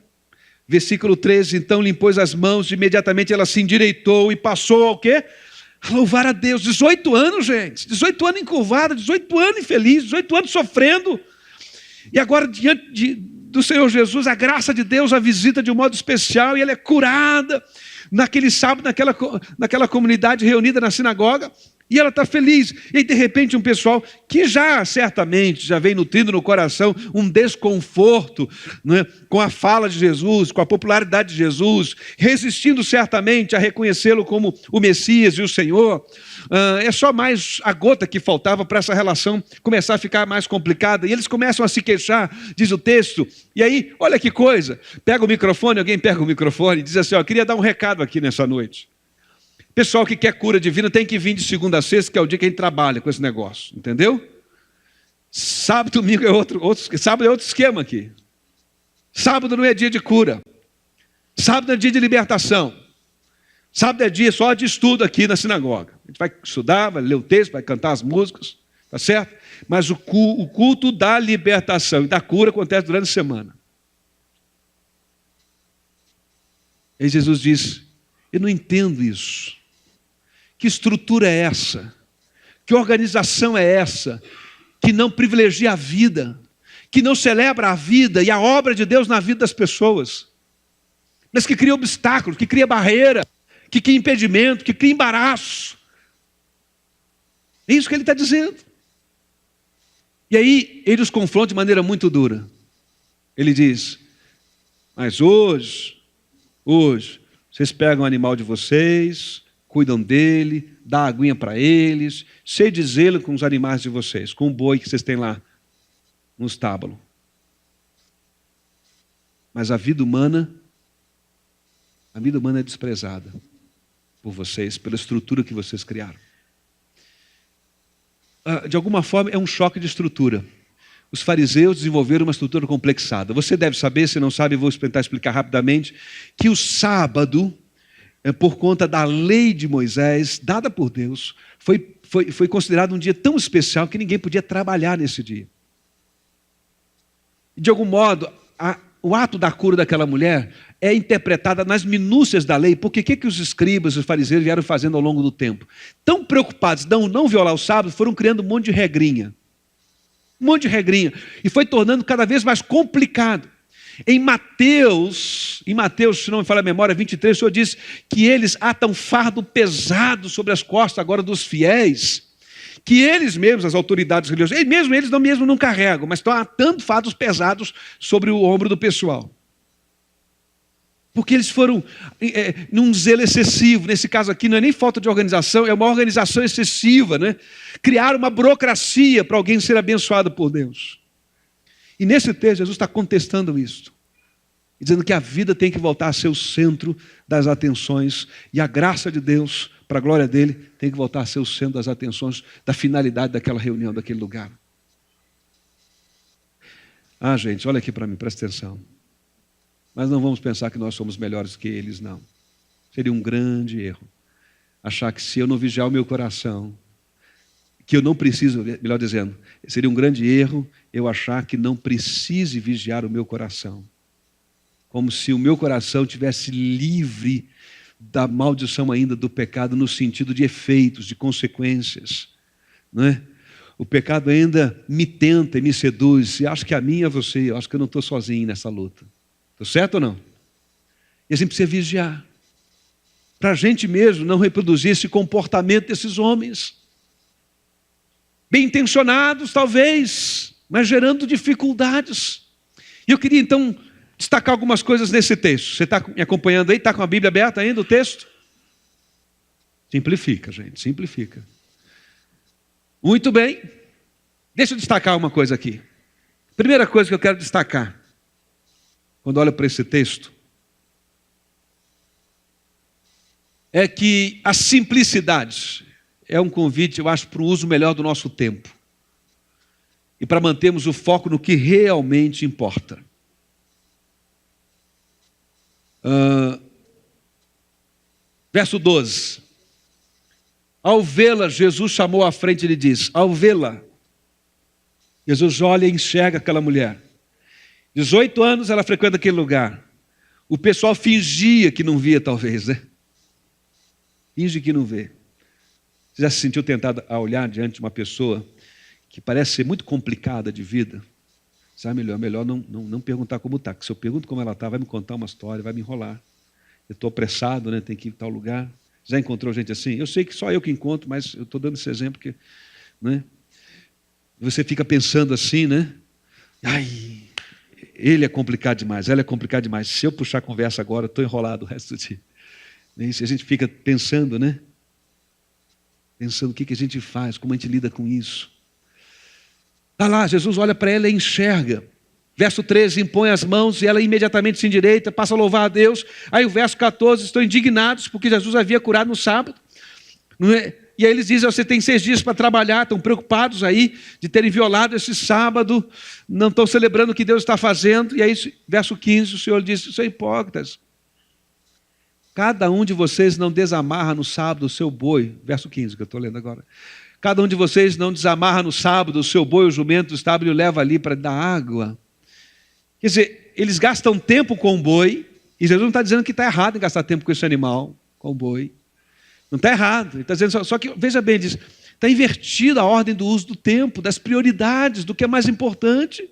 Versículo 13, então lhe impôs as mãos, imediatamente ela se endireitou e passou ao quê? A louvar a Deus. 18 anos, gente. 18 anos encurvada, 18 anos infeliz, 18 anos sofrendo. E agora, diante do Senhor Jesus, a graça de Deus a visita de um modo especial, e ela é curada naquele sábado, naquela comunidade reunida na sinagoga. E ela está feliz. E aí, de repente, um pessoal que certamente já vem nutrindo no coração um desconforto, né, com a fala de Jesus, com a popularidade de Jesus, resistindo certamente a reconhecê-lo como o Messias e o Senhor. É só mais a gota que faltava para essa relação começar a ficar mais complicada. E eles começam a se queixar, diz o texto. E aí, olha que coisa, pega o microfone, alguém pega o microfone e diz assim, queria dar um recado aqui nessa noite. Pessoal que quer cura divina tem que vir de segunda a sexta, que é o dia que a gente trabalha com esse negócio, entendeu? Sábado, domingo é sábado é outro esquema aqui. Sábado não é dia de cura. Sábado é dia de libertação. Sábado é dia só de estudo aqui na sinagoga. A gente vai estudar, vai ler o texto, vai cantar as músicas, tá certo? Mas o culto da libertação e da cura acontece durante a semana. E Jesus diz, eu não entendo isso. Que estrutura é essa? Que organização é essa? Que não privilegia a vida, que não celebra a vida e a obra de Deus na vida das pessoas, mas que cria obstáculos, que cria barreira, que cria impedimento, que cria embaraço. É isso que ele está dizendo. E aí ele os confronta de maneira muito dura. Ele diz, mas hoje, vocês pegam o animal de vocês, cuidam dele, dá aguinha para eles, cheio de zelo com os animais de vocês, com o boi que vocês têm lá no estábulo. Mas a vida humana é desprezada por vocês, pela estrutura que vocês criaram. De alguma forma é um choque de estrutura. Os fariseus desenvolveram uma estrutura complexada. Você deve saber, se não sabe, vou tentar explicar rapidamente, que o sábado, por conta da lei de Moisés, dada por Deus, foi considerado um dia tão especial que ninguém podia trabalhar nesse dia. De algum modo, o ato da cura daquela mulher é interpretada nas minúcias da lei, porque o que os escribas e os fariseus vieram fazendo ao longo do tempo? Tão preocupados em não violar o sábado, foram criando um monte de regrinha. E foi tornando cada vez mais complicado. Em Mateus, se não me falha a memória, 23, o Senhor diz que eles atam fardo pesado sobre as costas agora dos fiéis, que eles mesmos, as autoridades religiosas, eles não carregam, mas estão atando fardos pesados sobre o ombro do pessoal. Porque eles foram num zelo excessivo. Nesse caso aqui não é nem falta de organização, é uma organização excessiva, né? Criaram uma burocracia para alguém ser abençoado por Deus. E nesse texto Jesus está contestando isso, dizendo que a vida tem que voltar a ser o centro das atenções, e a graça de Deus, para a glória dele, tem que voltar a ser o centro das atenções, da finalidade daquela reunião, daquele lugar. Gente, olha aqui para mim, presta atenção. Mas não vamos pensar que nós somos melhores que eles, não. Seria um grande erro achar que se eu não vigiar o meu coração, que eu não preciso, melhor dizendo, seria um grande erro eu achar que não precise vigiar o meu coração. Como se o meu coração tivesse livre da maldição ainda do pecado, no sentido de efeitos, de consequências, não é? O pecado ainda me tenta e me seduz, e acho que a mim e a você, eu acho que eu não estou sozinho nessa luta. Estou certo ou não? E a gente precisa vigiar, para a gente mesmo não reproduzir esse comportamento desses homens, bem intencionados talvez, mas gerando dificuldades. E eu queria então destacar algumas coisas nesse texto. Você está me acompanhando aí? Está com a Bíblia aberta ainda, o texto? Simplifica, gente, simplifica. Muito bem. Deixa eu destacar uma coisa aqui. Primeira coisa que eu quero destacar, quando olho para esse texto, é que a simplicidade é um convite, eu acho, para o uso melhor do nosso tempo. E para mantermos o foco no que realmente importa. Verso 12. Ao vê-la, Jesus chamou à frente e lhe disse, ao vê-la, Jesus olha e enxerga aquela mulher. 18 anos ela frequenta aquele lugar. O pessoal fingia que não via, talvez, né? Finge que não vê. Você já se sentiu tentado a olhar diante de uma pessoa que parece ser muito complicada de vida? Sabe, melhor não perguntar como está, porque se eu pergunto como ela está, vai me contar uma história, vai me enrolar. Eu estou apressado, né? Tem que ir em tal lugar. Já encontrou gente assim? Eu sei que só eu que encontro, mas eu estou dando esse exemplo que, né? Você fica pensando assim, né? Ai, ele é complicado demais, ela é complicada demais. Se eu puxar a conversa agora, eu estou enrolado o resto do dia. E a gente fica pensando, né? Pensando o que a gente faz, como a gente lida com isso. Está lá, Jesus olha para ela e enxerga. Verso 13, impõe as mãos e ela imediatamente se endireita, passa a louvar a Deus. Aí o verso 14, estão indignados porque Jesus havia curado no sábado. Não é? E aí eles dizem, você tem 6 dias para trabalhar, estão preocupados aí de terem violado esse sábado, não estão celebrando o que Deus está fazendo. E aí, verso 15, o Senhor diz, são hipócritas. Cada um de vocês não desamarra no sábado o seu boi. Verso 15, que eu estou lendo agora. Cada um de vocês não desamarra no sábado o seu boi, o jumento do estábulo e o leva ali para dar água. Quer dizer, eles gastam tempo com o boi, e Jesus não está dizendo que está errado em gastar tempo com esse animal, com o boi. Não está errado. Ele está dizendo, só que, veja bem, diz, está invertida a ordem do uso do tempo, das prioridades, do que é mais importante.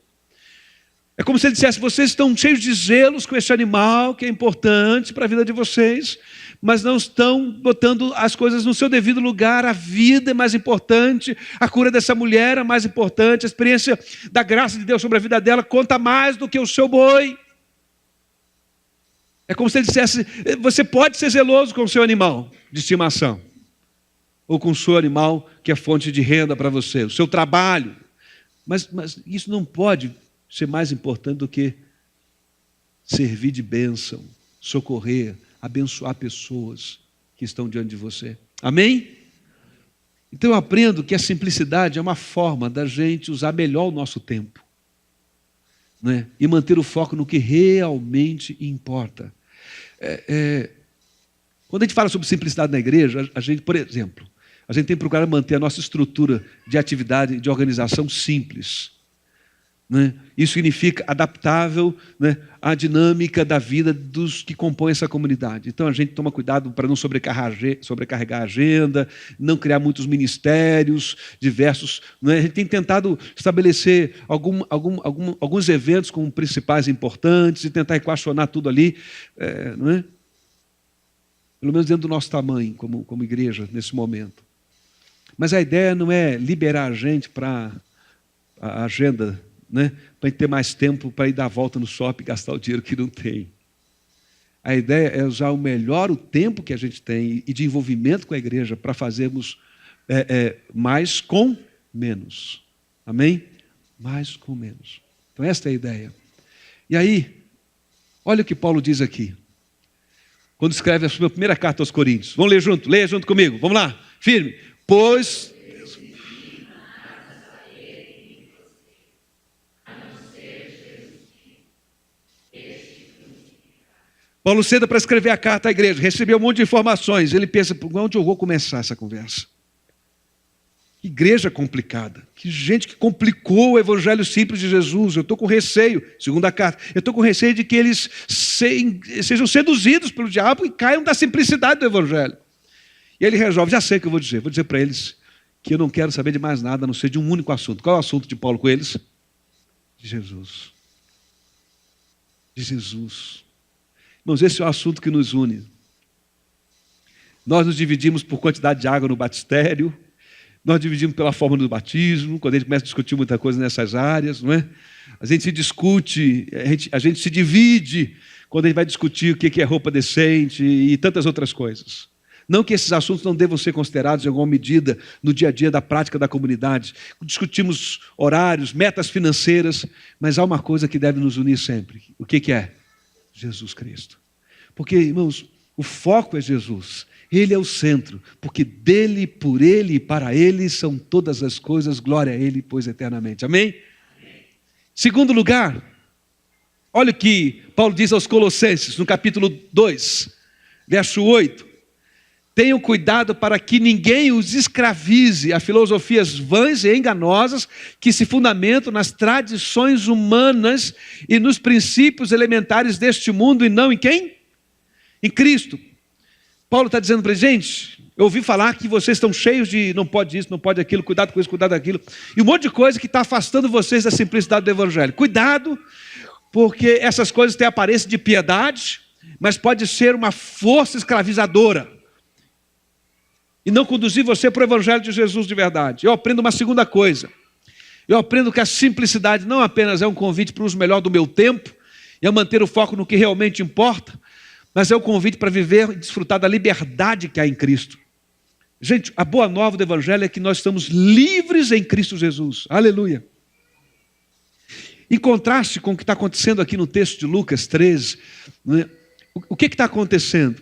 É como se ele dissesse, vocês estão cheios de zelos com esse animal, que é importante para a vida de vocês, mas não estão botando as coisas no seu devido lugar. A vida é mais importante, a cura dessa mulher é mais importante, a experiência da graça de Deus sobre a vida dela conta mais do que o seu boi. É como se ele dissesse, você pode ser zeloso com o seu animal de estimação, ou com o seu animal que é fonte de renda para você, o seu trabalho, mas isso não pode ser mais importante do que servir de bênção, socorrer, abençoar pessoas que estão diante de você. Amém? Então eu aprendo que a simplicidade é uma forma da gente usar melhor o nosso tempo, né? E manter o foco no que realmente importa. Quando a gente fala sobre simplicidade na igreja, a gente, por exemplo, a gente tem procurado manter a nossa estrutura de atividade, de organização simples, né? Isso significa adaptável, né, à dinâmica da vida dos que compõem essa comunidade. Então a gente toma cuidado para não sobrecarregar a agenda, não criar muitos ministérios diversos, né? A gente tem tentado estabelecer alguns eventos como principais importantes e tentar equacionar tudo ali, não é? Pelo menos dentro do nosso tamanho como igreja nesse momento. Mas a ideia não é liberar a gente para a agenda, né, para a gente ter mais tempo para ir dar a volta no shopping e gastar o dinheiro que não tem. A ideia é usar o tempo que a gente tem e de envolvimento com a igreja para fazermos mais com menos. Amém? Mais com menos. Então esta é a ideia. E aí, olha o que Paulo diz aqui. Quando escreve a sua primeira carta aos Coríntios. Vamos ler junto, leia junto comigo. Vamos lá, firme. Pois... Paulo senta para escrever a carta à igreja, recebeu um monte de informações. Ele pensa, por onde eu vou começar essa conversa? Que igreja complicada. Que gente que complicou o evangelho simples de Jesus. Eu estou com receio, segunda carta, eu estou com receio de que eles sejam seduzidos pelo diabo e caiam da simplicidade do evangelho. E ele resolve, já sei o que eu vou dizer. Vou dizer para eles que eu não quero saber de mais nada, a não ser de um único assunto. Qual é o assunto de Paulo com eles? De Jesus. De Jesus. Irmãos, esse é o assunto que nos une. Nós nos dividimos por quantidade de água no batistério, nós dividimos pela forma do batismo, quando a gente começa a discutir muita coisa nessas áreas, não é? A gente se discute, a gente se divide quando a gente vai discutir o que é roupa decente e tantas outras coisas. Não que esses assuntos não devam ser considerados em alguma medida no dia a dia da prática da comunidade. Discutimos horários, metas financeiras, mas há uma coisa que deve nos unir sempre. O que é? Jesus Cristo. Porque, irmãos, o foco é Jesus. Ele é o centro, porque dele, por ele e para ele são todas as coisas, glória a ele, pois eternamente. Amém? Segundo lugar, olha o que Paulo diz aos Colossenses, no capítulo 2, verso 8. Tenham cuidado para que ninguém os escravize a filosofias vãs e enganosas que se fundamentam nas tradições humanas e nos princípios elementares deste mundo e não em quem? Em Cristo. Paulo está dizendo para a gente, eu ouvi falar que vocês estão cheios de não pode isso, não pode aquilo, cuidado com isso, cuidado com aquilo, e um monte de coisa que está afastando vocês da simplicidade do Evangelho. Cuidado, porque essas coisas têm aparência de piedade, mas pode ser uma força escravizadora. E não conduzir você para o Evangelho de Jesus de verdade. Eu aprendo uma segunda coisa. Eu aprendo que a simplicidade não apenas é um convite para o uso melhor do meu tempo, e a manter o foco no que realmente importa, mas é o convite para viver e desfrutar da liberdade que há em Cristo. Gente, a boa nova do Evangelho é que nós estamos livres em Cristo Jesus. Aleluia. Em contraste com o que está acontecendo aqui no texto de Lucas 13, né? O que está acontecendo?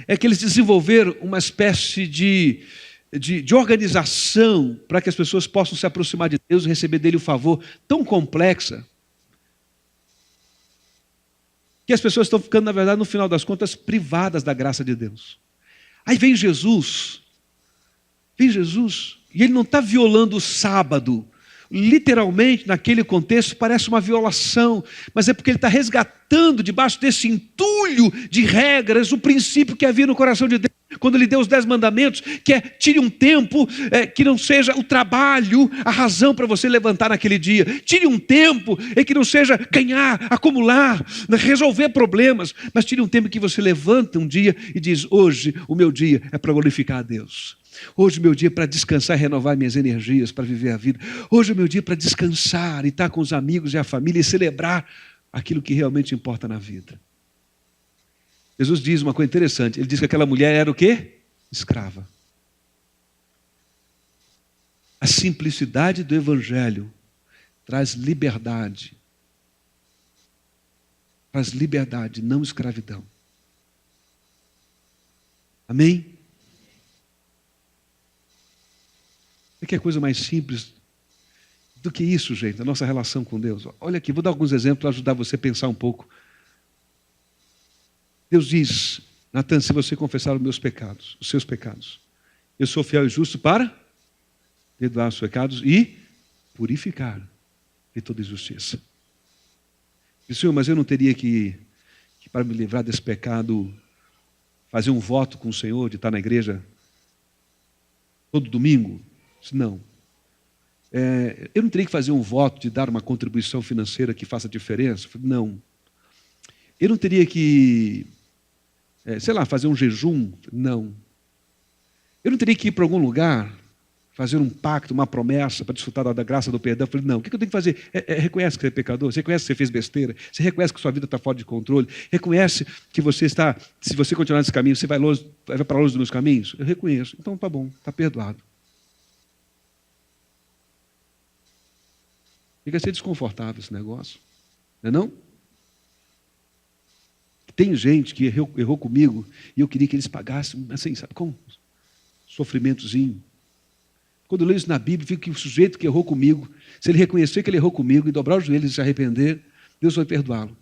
É que eles desenvolveram uma espécie de organização para que as pessoas possam se aproximar de Deus e receber dele o favor tão complexa, que as pessoas estão ficando, na verdade, no final das contas, privadas da graça de Deus. Aí vem Jesus, e ele não está violando o sábado. Literalmente, naquele contexto, parece uma violação, mas é porque ele está resgatando debaixo desse entulho de regras o princípio que havia no coração de Deus quando ele deu os 10 mandamentos, que é tire um tempo que não seja o trabalho, a razão para você levantar naquele dia. Tire um tempo que não seja ganhar, acumular, resolver problemas, mas tire um tempo que você levanta um dia e diz, hoje o meu dia é para glorificar a Deus. Hoje o meu dia é para descansar e renovar minhas energias para viver a vida. Hoje o meu dia é para descansar e estar com os amigos e a família e celebrar aquilo que realmente importa na vida. Jesus diz uma coisa interessante. Ele diz que aquela mulher era o quê? Escrava. A simplicidade do Evangelho traz liberdade. Traz liberdade, não escravidão. Amém? É que é coisa mais simples do que isso, gente, a nossa relação com Deus. Olha aqui, vou dar alguns exemplos para ajudar você a pensar um pouco. Deus diz, Natan, se você confessar os seus pecados, eu sou fiel e justo para perdoar os pecados e purificar de toda injustiça. Diz, Senhor, mas eu não teria que para me livrar desse pecado, fazer um voto com o Senhor de estar na igreja todo domingo? Não. Eu não teria que fazer um voto de dar uma contribuição financeira que faça diferença? Não. Eu não teria que, fazer um jejum? Não. Eu não teria que ir para algum lugar fazer um pacto, uma promessa para desfrutar da graça do perdão. Eu falei, não, o que eu tenho que fazer? Reconhece que você é pecador, você reconhece que você fez besteira, você reconhece que sua vida está fora de controle, reconhece que você está, se você continuar nesse caminho, você vai para longe dos meus caminhos? Eu reconheço. Então tá bom, está perdoado. Fica a ser desconfortável esse negócio, não é não? Tem gente que errou comigo e eu queria que eles pagassem, assim, sabe como? Sofrimentozinho. Quando eu leio isso na Bíblia, fica que o sujeito que errou comigo, se ele reconhecer que ele errou comigo e dobrar os joelhos e se arrepender, Deus vai perdoá-lo.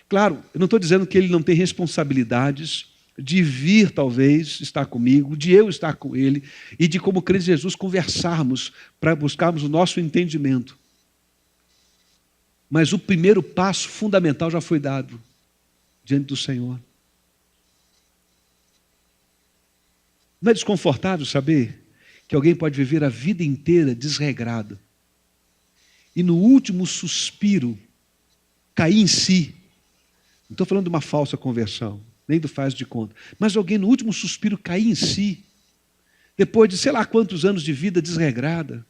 Claro, eu não estou dizendo que ele não tem responsabilidades de vir, talvez, estar comigo, de eu estar com ele e de, como crentes de Jesus, conversarmos para buscarmos o nosso entendimento. Mas o primeiro passo fundamental já foi dado diante do Senhor. Não é desconfortável saber que alguém pode viver a vida inteira desregrado e no último suspiro cair em si? Não estou falando de uma falsa conversão, nem do faz de conta, mas alguém no último suspiro cair em si, depois de sei lá quantos anos de vida desregrada,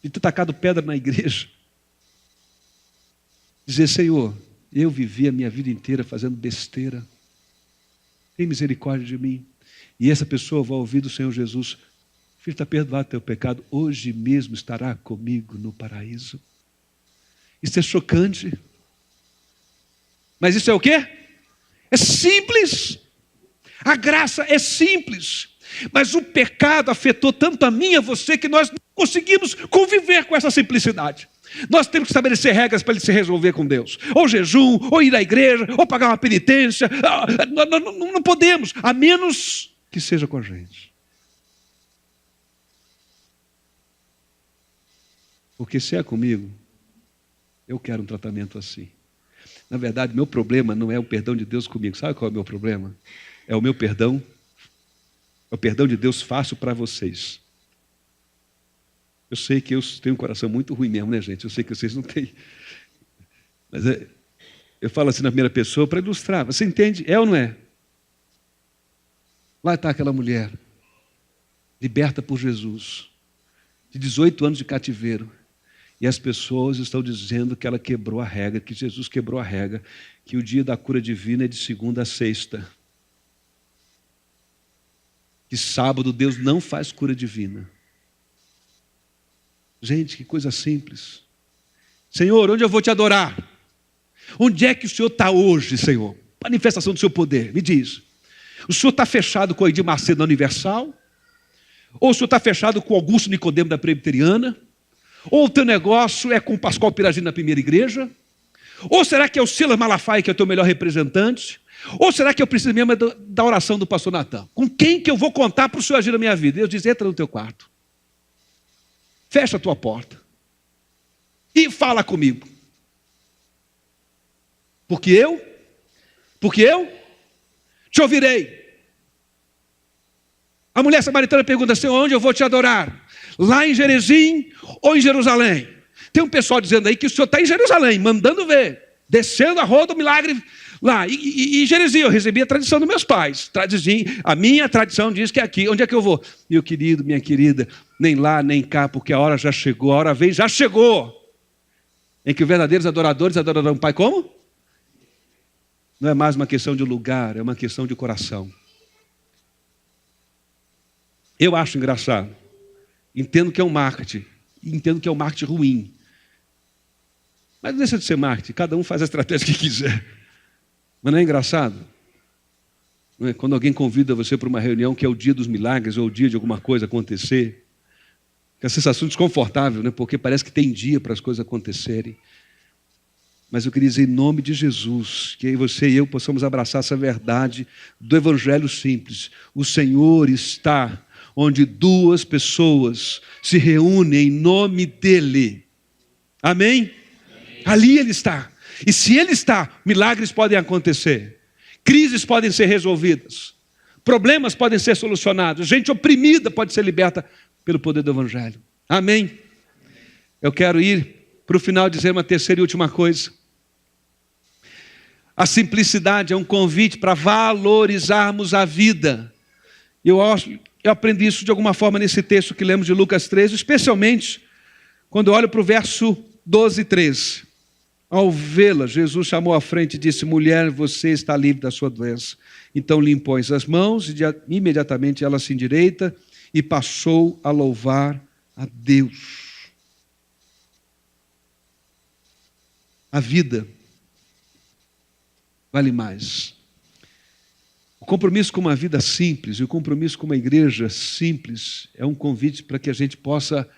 de ter tacado pedra na igreja, dizer, Senhor, eu vivi a minha vida inteira fazendo besteira, tem misericórdia de mim. E essa pessoa vai ouvir do Senhor Jesus, filho, está perdoado teu pecado, hoje mesmo estará comigo no paraíso. Isso é chocante. Mas isso é o quê? É simples. A graça é simples. Mas o pecado afetou tanto a mim e a você que nós não conseguimos conviver com essa simplicidade. Nós temos que estabelecer regras para ele se resolver com Deus. Ou jejum, ou ir à igreja, ou pagar uma penitência. Não podemos, a menos que seja com a gente. Porque se é comigo, eu quero um tratamento assim. Na verdade, meu problema não é o perdão de Deus comigo. Sabe qual é o meu problema? É o meu perdão. É o perdão de Deus fácil para vocês. Eu sei que eu tenho um coração muito ruim mesmo, né, gente? Eu sei que vocês não têm. Mas eu falo assim na primeira pessoa para ilustrar. Você entende? É ou não é? Lá está aquela mulher, liberta por Jesus, de 18 anos de cativeiro. E as pessoas estão dizendo que ela quebrou a regra, que Jesus quebrou a regra, que o dia da cura divina é de segunda a sexta. Que sábado Deus não faz cura divina. Gente, que coisa simples. Senhor, onde eu vou te adorar? Onde é que o Senhor está hoje, Senhor? Manifestação do seu poder, me diz. O Senhor está fechado com o Edir Macedo na Universal? Ou o Senhor está fechado com Augusto Nicodemo da Presbiteriana? Ou o teu negócio é com o Pascoal Piragini na Primeira Igreja? Ou será que é o Silas Malafaia que é o teu melhor representante? Ou será que eu preciso mesmo da oração do pastor Natan? Com quem que eu vou contar para o Senhor agir na minha vida? Deus diz, entra no teu quarto. Fecha a tua porta. E fala comigo. Porque eu te ouvirei. A mulher samaritana pergunta, Senhor, onde eu vou te adorar? Lá em Gerezim ou em Jerusalém? Tem um pessoal dizendo aí que o Senhor está em Jerusalém, mandando ver, descendo a rua do milagre lá. E Gerezim, eu recebi a tradição dos meus pais. A minha tradição diz que é aqui. Onde é que eu vou? Meu querido, minha querida, nem lá, nem cá, porque a hora já chegou, a hora vem, já chegou. Em que os verdadeiros adoradores adorarão o Pai como? Não é mais uma questão de lugar, é uma questão de coração. Eu acho engraçado. Entendo que é um marketing. Entendo que é um marketing ruim. Mas não deixa de ser marketing. Cada um faz a estratégia que quiser. Mas não é engraçado? Não é? Quando alguém convida você para uma reunião que é o dia dos milagres ou o dia de alguma coisa acontecer. Que é a sensação desconfortável, né? Porque parece que tem dia para as coisas acontecerem. Mas eu queria dizer, em nome de Jesus, que você e eu possamos abraçar essa verdade do Evangelho simples. O Senhor está onde duas pessoas se reúnem em nome dEle. Amém? Amém? Ali Ele está. E se Ele está, milagres podem acontecer. Crises podem ser resolvidas. Problemas podem ser solucionados. Gente oprimida pode ser liberta pelo poder do Evangelho. Amém? Eu quero ir para o final dizer uma terceira e última coisa. A simplicidade é um convite para valorizarmos a vida. Eu Eu aprendi isso de alguma forma nesse texto que lemos de Lucas 13, especialmente quando eu olho para o verso 12 e 13. Ao vê-la, Jesus chamou à frente e disse: mulher, você está livre da sua doença. Então lhe impôs as mãos e imediatamente ela se endireita e passou a louvar a Deus. A vida vale mais. O compromisso com uma vida simples e o compromisso com uma igreja simples é um convite para que a gente possa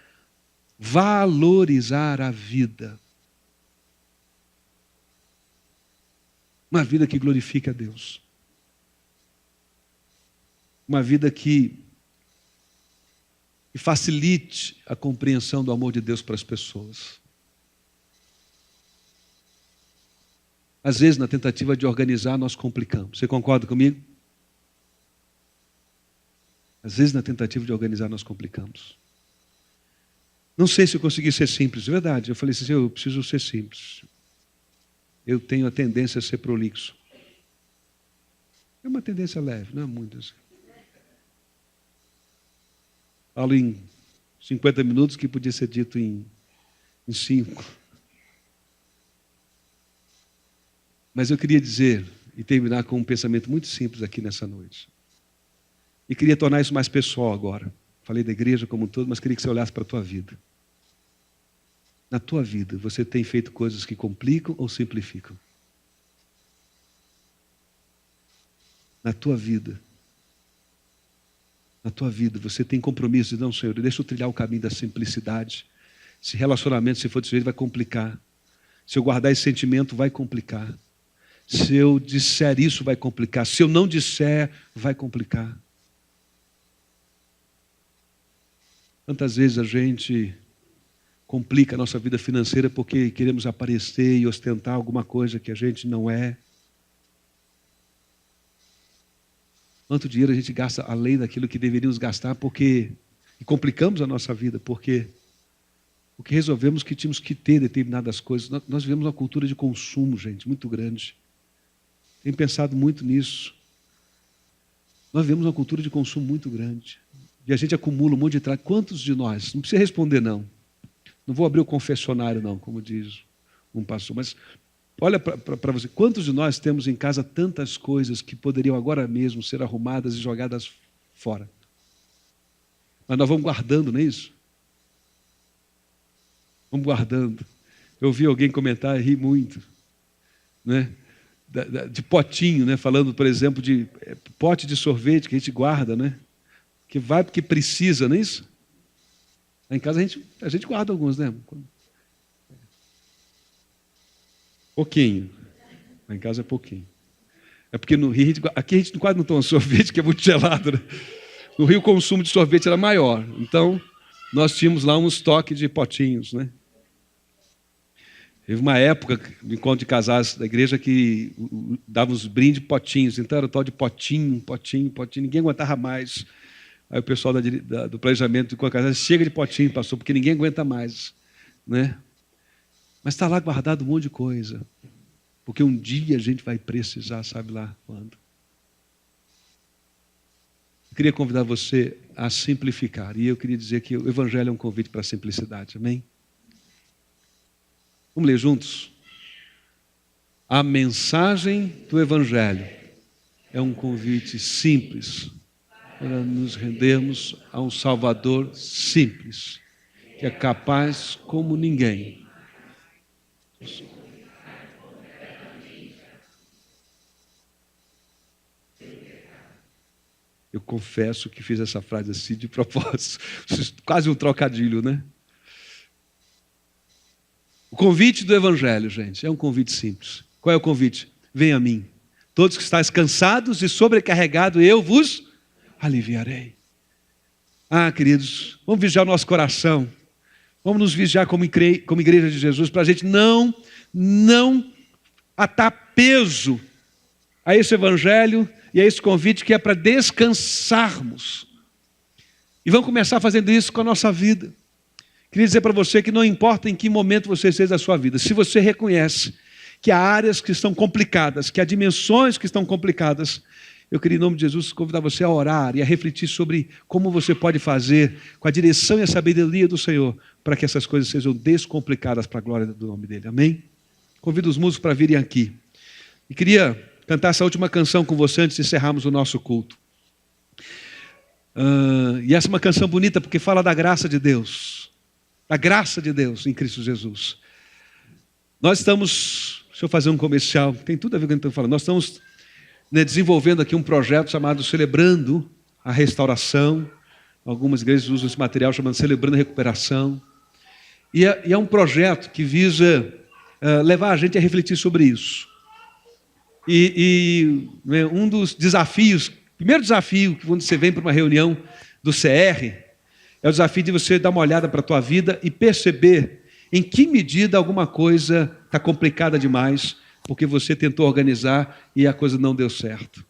valorizar a vida. Uma vida que glorifique a Deus. Uma vida que facilite a compreensão do amor de Deus para as pessoas. Às vezes, na tentativa de organizar, nós complicamos. Você concorda comigo? Às vezes, na tentativa de organizar, nós complicamos. Não sei se eu consegui ser simples, é verdade. Eu falei assim, eu preciso ser simples. Eu tenho a tendência a ser prolixo. É uma tendência leve, não é muito assim. Falo em 50 minutos que podia ser dito em 5. Mas eu queria dizer e terminar com um pensamento muito simples aqui nessa noite. E queria tornar isso mais pessoal agora. Falei da igreja como um todo, mas queria que você olhasse para a tua vida. Na tua vida, você tem feito coisas que complicam ou simplificam? Na tua vida, você tem compromisso de não, Senhor, deixa eu trilhar o caminho da simplicidade. Se relacionamento, se for desse jeito, vai complicar. Se eu guardar esse sentimento, vai complicar. Se eu disser isso, vai complicar. Se eu não disser, vai complicar. Quantas vezes a gente complica a nossa vida financeira porque queremos aparecer e ostentar alguma coisa que a gente não é. Quanto dinheiro a gente gasta além daquilo que deveríamos gastar e complicamos a nossa vida porque resolvemos que tínhamos que ter determinadas coisas. Nós vivemos uma cultura de consumo, gente, muito grande. Tenho pensado muito nisso. Nós vivemos uma cultura de consumo muito grande. E a gente acumula um monte de trabalho. Quantos de nós? Não precisa responder, não. Não vou abrir o confessionário, não, como diz um pastor. Mas olha para você. Quantos de nós temos em casa tantas coisas que poderiam agora mesmo ser arrumadas e jogadas fora? Mas nós vamos guardando, não é isso? Vamos guardando. Eu ouvi alguém comentar e ri muito, né? De potinho, né? Falando, por exemplo, de pote de sorvete que a gente guarda, né? Que vai porque precisa, não é isso? Lá em casa a gente guarda alguns, né? Pouquinho. Lá em casa é pouquinho. É porque no Rio, aqui a gente quase não toma sorvete, que é muito gelado, né? No Rio o consumo de sorvete era maior. Então, nós tínhamos lá um estoque de potinhos, né? Teve uma época, no encontro de casais da igreja, que dava uns brindes potinhos. Então era o tal de potinho. Ninguém aguentava mais. Aí o pessoal do planejamento do encontro de casais, chega de potinho, pastor, porque ninguém aguenta mais, né? Mas está lá guardado um monte de coisa. Porque um dia a gente vai precisar, sabe lá quando. Eu queria convidar você a simplificar. E eu queria dizer que o Evangelho é um convite para a simplicidade. Amém? Vamos ler juntos? A mensagem do Evangelho é um convite simples para nos rendermos a um Salvador simples, que é capaz como ninguém. Eu confesso que fiz essa frase assim de propósito, quase um trocadilho, né? O convite do Evangelho, gente, é um convite simples. Qual é o convite? Venha a mim. Todos que estáis cansados e sobrecarregados, eu vos aliviarei. Ah, queridos, vamos vigiar o nosso coração. Vamos nos vigiar como igreja de Jesus, para a gente não atar peso a esse Evangelho e a esse convite que é para descansarmos. E vamos começar fazendo isso com a nossa vida. Queria dizer para você que não importa em que momento você esteja da sua vida, se você reconhece que há áreas que estão complicadas, que há dimensões que estão complicadas, Eu queria, em nome de Jesus, convidar você a orar e a refletir sobre como você pode fazer com a direção e a sabedoria do Senhor para que essas coisas sejam descomplicadas para a glória do nome dEle. Amém? Convido os músicos para virem aqui. E queria cantar essa última canção com você antes de encerrarmos o nosso culto. E essa é uma canção bonita porque fala da graça de Deus. Da graça de Deus em Cristo Jesus. Nós estamos, deixa eu fazer um comercial, tem tudo a ver com o que eu estou falando. Nós estamos desenvolvendo aqui um projeto chamado Celebrando a Restauração. Algumas igrejas usam esse material chamado Celebrando a Recuperação. E é um projeto que visa levar a gente a refletir sobre isso. Um dos desafios, primeiro desafio, quando você vem para uma reunião do CR, é o desafio de você dar uma olhada para a tua vida e perceber em que medida alguma coisa está complicada demais, porque você tentou organizar e a coisa não deu certo.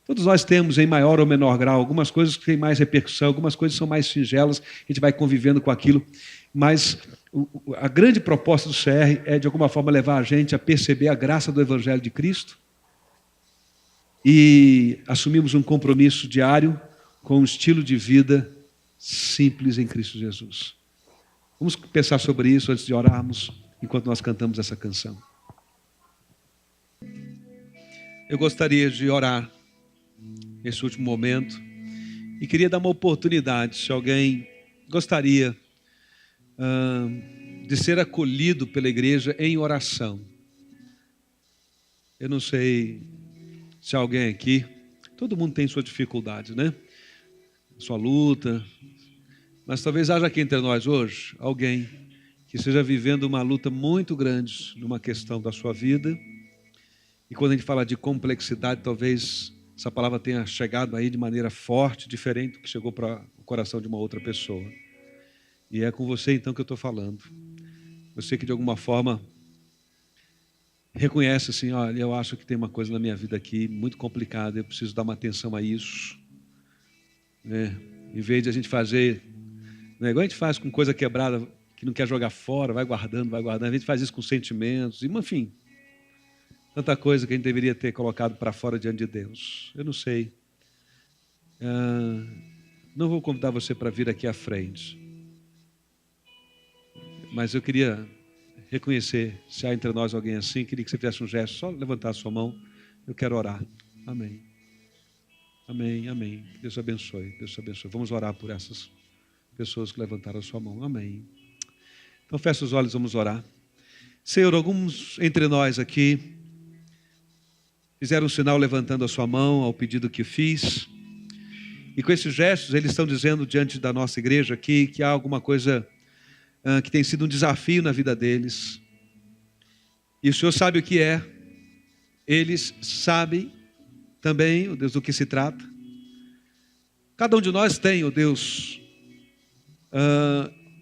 Todos nós temos, em maior ou menor grau, algumas coisas que têm mais repercussão, algumas coisas são mais singelas, a gente vai convivendo com aquilo, mas a grande proposta do CR é, de alguma forma, levar a gente a perceber a graça do Evangelho de Cristo e assumimos um compromisso diário com um estilo de vida simples em Cristo Jesus. Vamos pensar sobre isso antes de orarmos, enquanto nós cantamos essa canção. Eu gostaria de orar nesse último momento e queria dar uma oportunidade, se alguém gostaria de ser acolhido pela igreja em oração. Eu não sei se alguém aqui, todo mundo tem sua dificuldade, né? Sua luta, mas talvez haja aqui entre nós hoje alguém que esteja vivendo uma luta muito grande numa questão da sua vida. E quando a gente fala de complexidade, talvez essa palavra tenha chegado aí de maneira forte, diferente do que chegou para o coração de uma outra pessoa. E é com você então que eu estou falando. Você que de alguma forma reconhece assim, olha, eu acho que tem uma coisa na minha vida aqui muito complicada, eu preciso dar uma atenção a isso. Em vez de a gente fazer, igual a gente faz com coisa quebrada, que não quer jogar fora, vai guardando, a gente faz isso com sentimentos, enfim, tanta coisa que a gente deveria ter colocado para fora diante de Deus. Eu não sei, não vou convidar você para vir aqui à frente, mas eu queria reconhecer, se há entre nós alguém assim, queria que você fizesse um gesto, só levantar a sua mão, eu quero orar. Amém. Amém, amém. Deus abençoe, Deus abençoe. Vamos orar por essas pessoas que levantaram a sua mão. Amém. Então fecha os olhos, vamos orar. Senhor, alguns entre nós aqui fizeram um sinal levantando a sua mão ao pedido que fiz. E com esses gestos, eles estão dizendo diante da nossa igreja aqui que há alguma coisa que tem sido um desafio na vida deles. E o Senhor sabe o que é. Eles sabem também, ó Deus, do que se trata. Cada um de nós tem, ó Deus,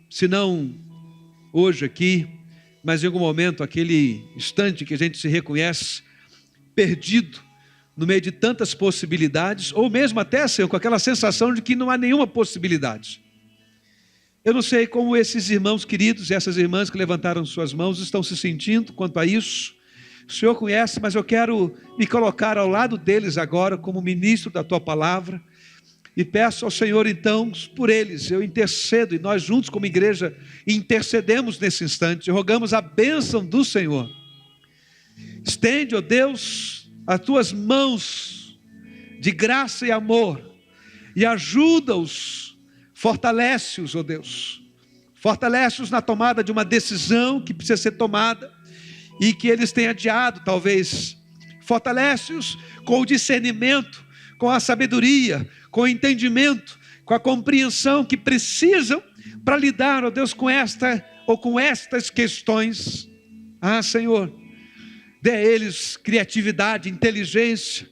se não hoje aqui, mas em algum momento, aquele instante que a gente se reconhece perdido no meio de tantas possibilidades, ou mesmo até, Senhor, com aquela sensação de que não há nenhuma possibilidade. Eu não sei como esses irmãos queridos e essas irmãs que levantaram suas mãos estão se sentindo quanto a isso. O Senhor conhece, mas eu quero me colocar ao lado deles agora como ministro da Tua Palavra e peço ao Senhor então por eles. Eu intercedo e nós juntos como igreja intercedemos nesse instante, rogamos a bênção do Senhor. Estende, ó Deus, as Tuas mãos de graça e amor e ajuda-os. Fortalece-os, ó Deus, fortalece-os na tomada de uma decisão que precisa ser tomada e que eles têm adiado talvez, fortalece-os com o discernimento, com a sabedoria, com o entendimento, com a compreensão que precisam para lidar, ó Deus, com esta ou com estas questões. Senhor, dê a eles criatividade, inteligência,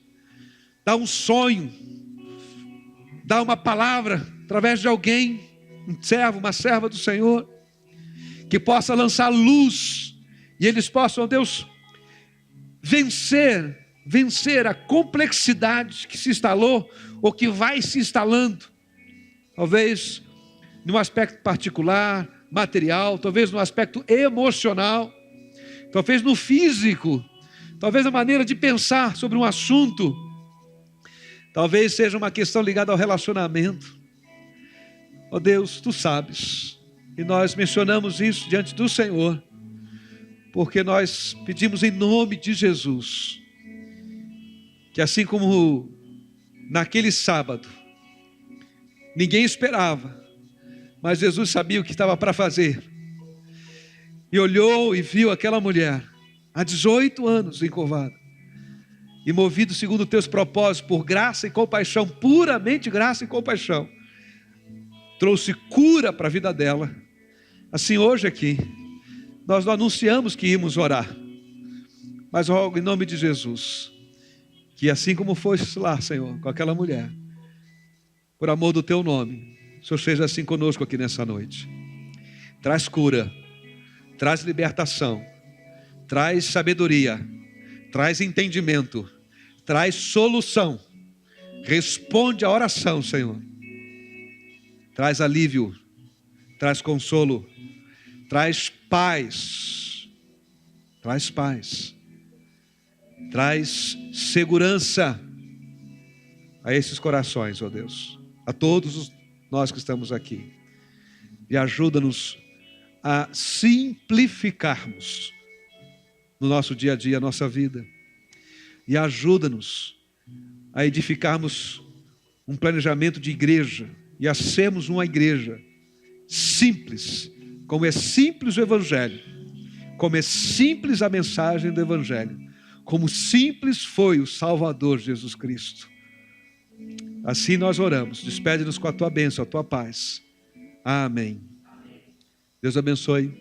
dá um sonho, dá uma palavra, através de alguém, um servo, uma serva do Senhor, que possa lançar luz, e eles possam, Deus, vencer a complexidade que se instalou, ou que vai se instalando, talvez num aspecto particular, material, talvez no aspecto emocional, talvez no físico, talvez na maneira de pensar sobre um assunto. Talvez seja uma questão ligada ao relacionamento. Ó Deus, Tu sabes. E nós mencionamos isso diante do Senhor, porque nós pedimos em nome de Jesus, que assim como naquele sábado, ninguém esperava, mas Jesus sabia o que estava para fazer. E olhou e viu aquela mulher, há 18 anos encurvada, e movido segundo Teus propósitos, por graça e compaixão, puramente graça e compaixão, trouxe cura para a vida dela. Assim hoje aqui, nós não anunciamos que íamos orar, mas rogo em nome de Jesus, que assim como fosse lá, Senhor, com aquela mulher, por amor do Teu nome, o Senhor seja assim conosco aqui nessa noite. Traz cura, traz libertação, traz sabedoria, traz entendimento, traz solução. Responde a oração, Senhor. Traz alívio, traz consolo, traz paz, traz segurança a esses corações, ó Deus, a todos nós que estamos aqui, e ajuda-nos a simplificarmos no nosso dia a dia a nossa vida, e ajuda-nos a edificarmos um planejamento de igreja, e a sermos uma igreja simples, como é simples o Evangelho, como é simples a mensagem do Evangelho, como simples foi o Salvador Jesus Cristo. Assim nós oramos. Despede-nos com a Tua bênção, a Tua paz. Amém. Deus abençoe.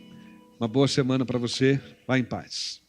Uma boa semana para você. Vá em paz.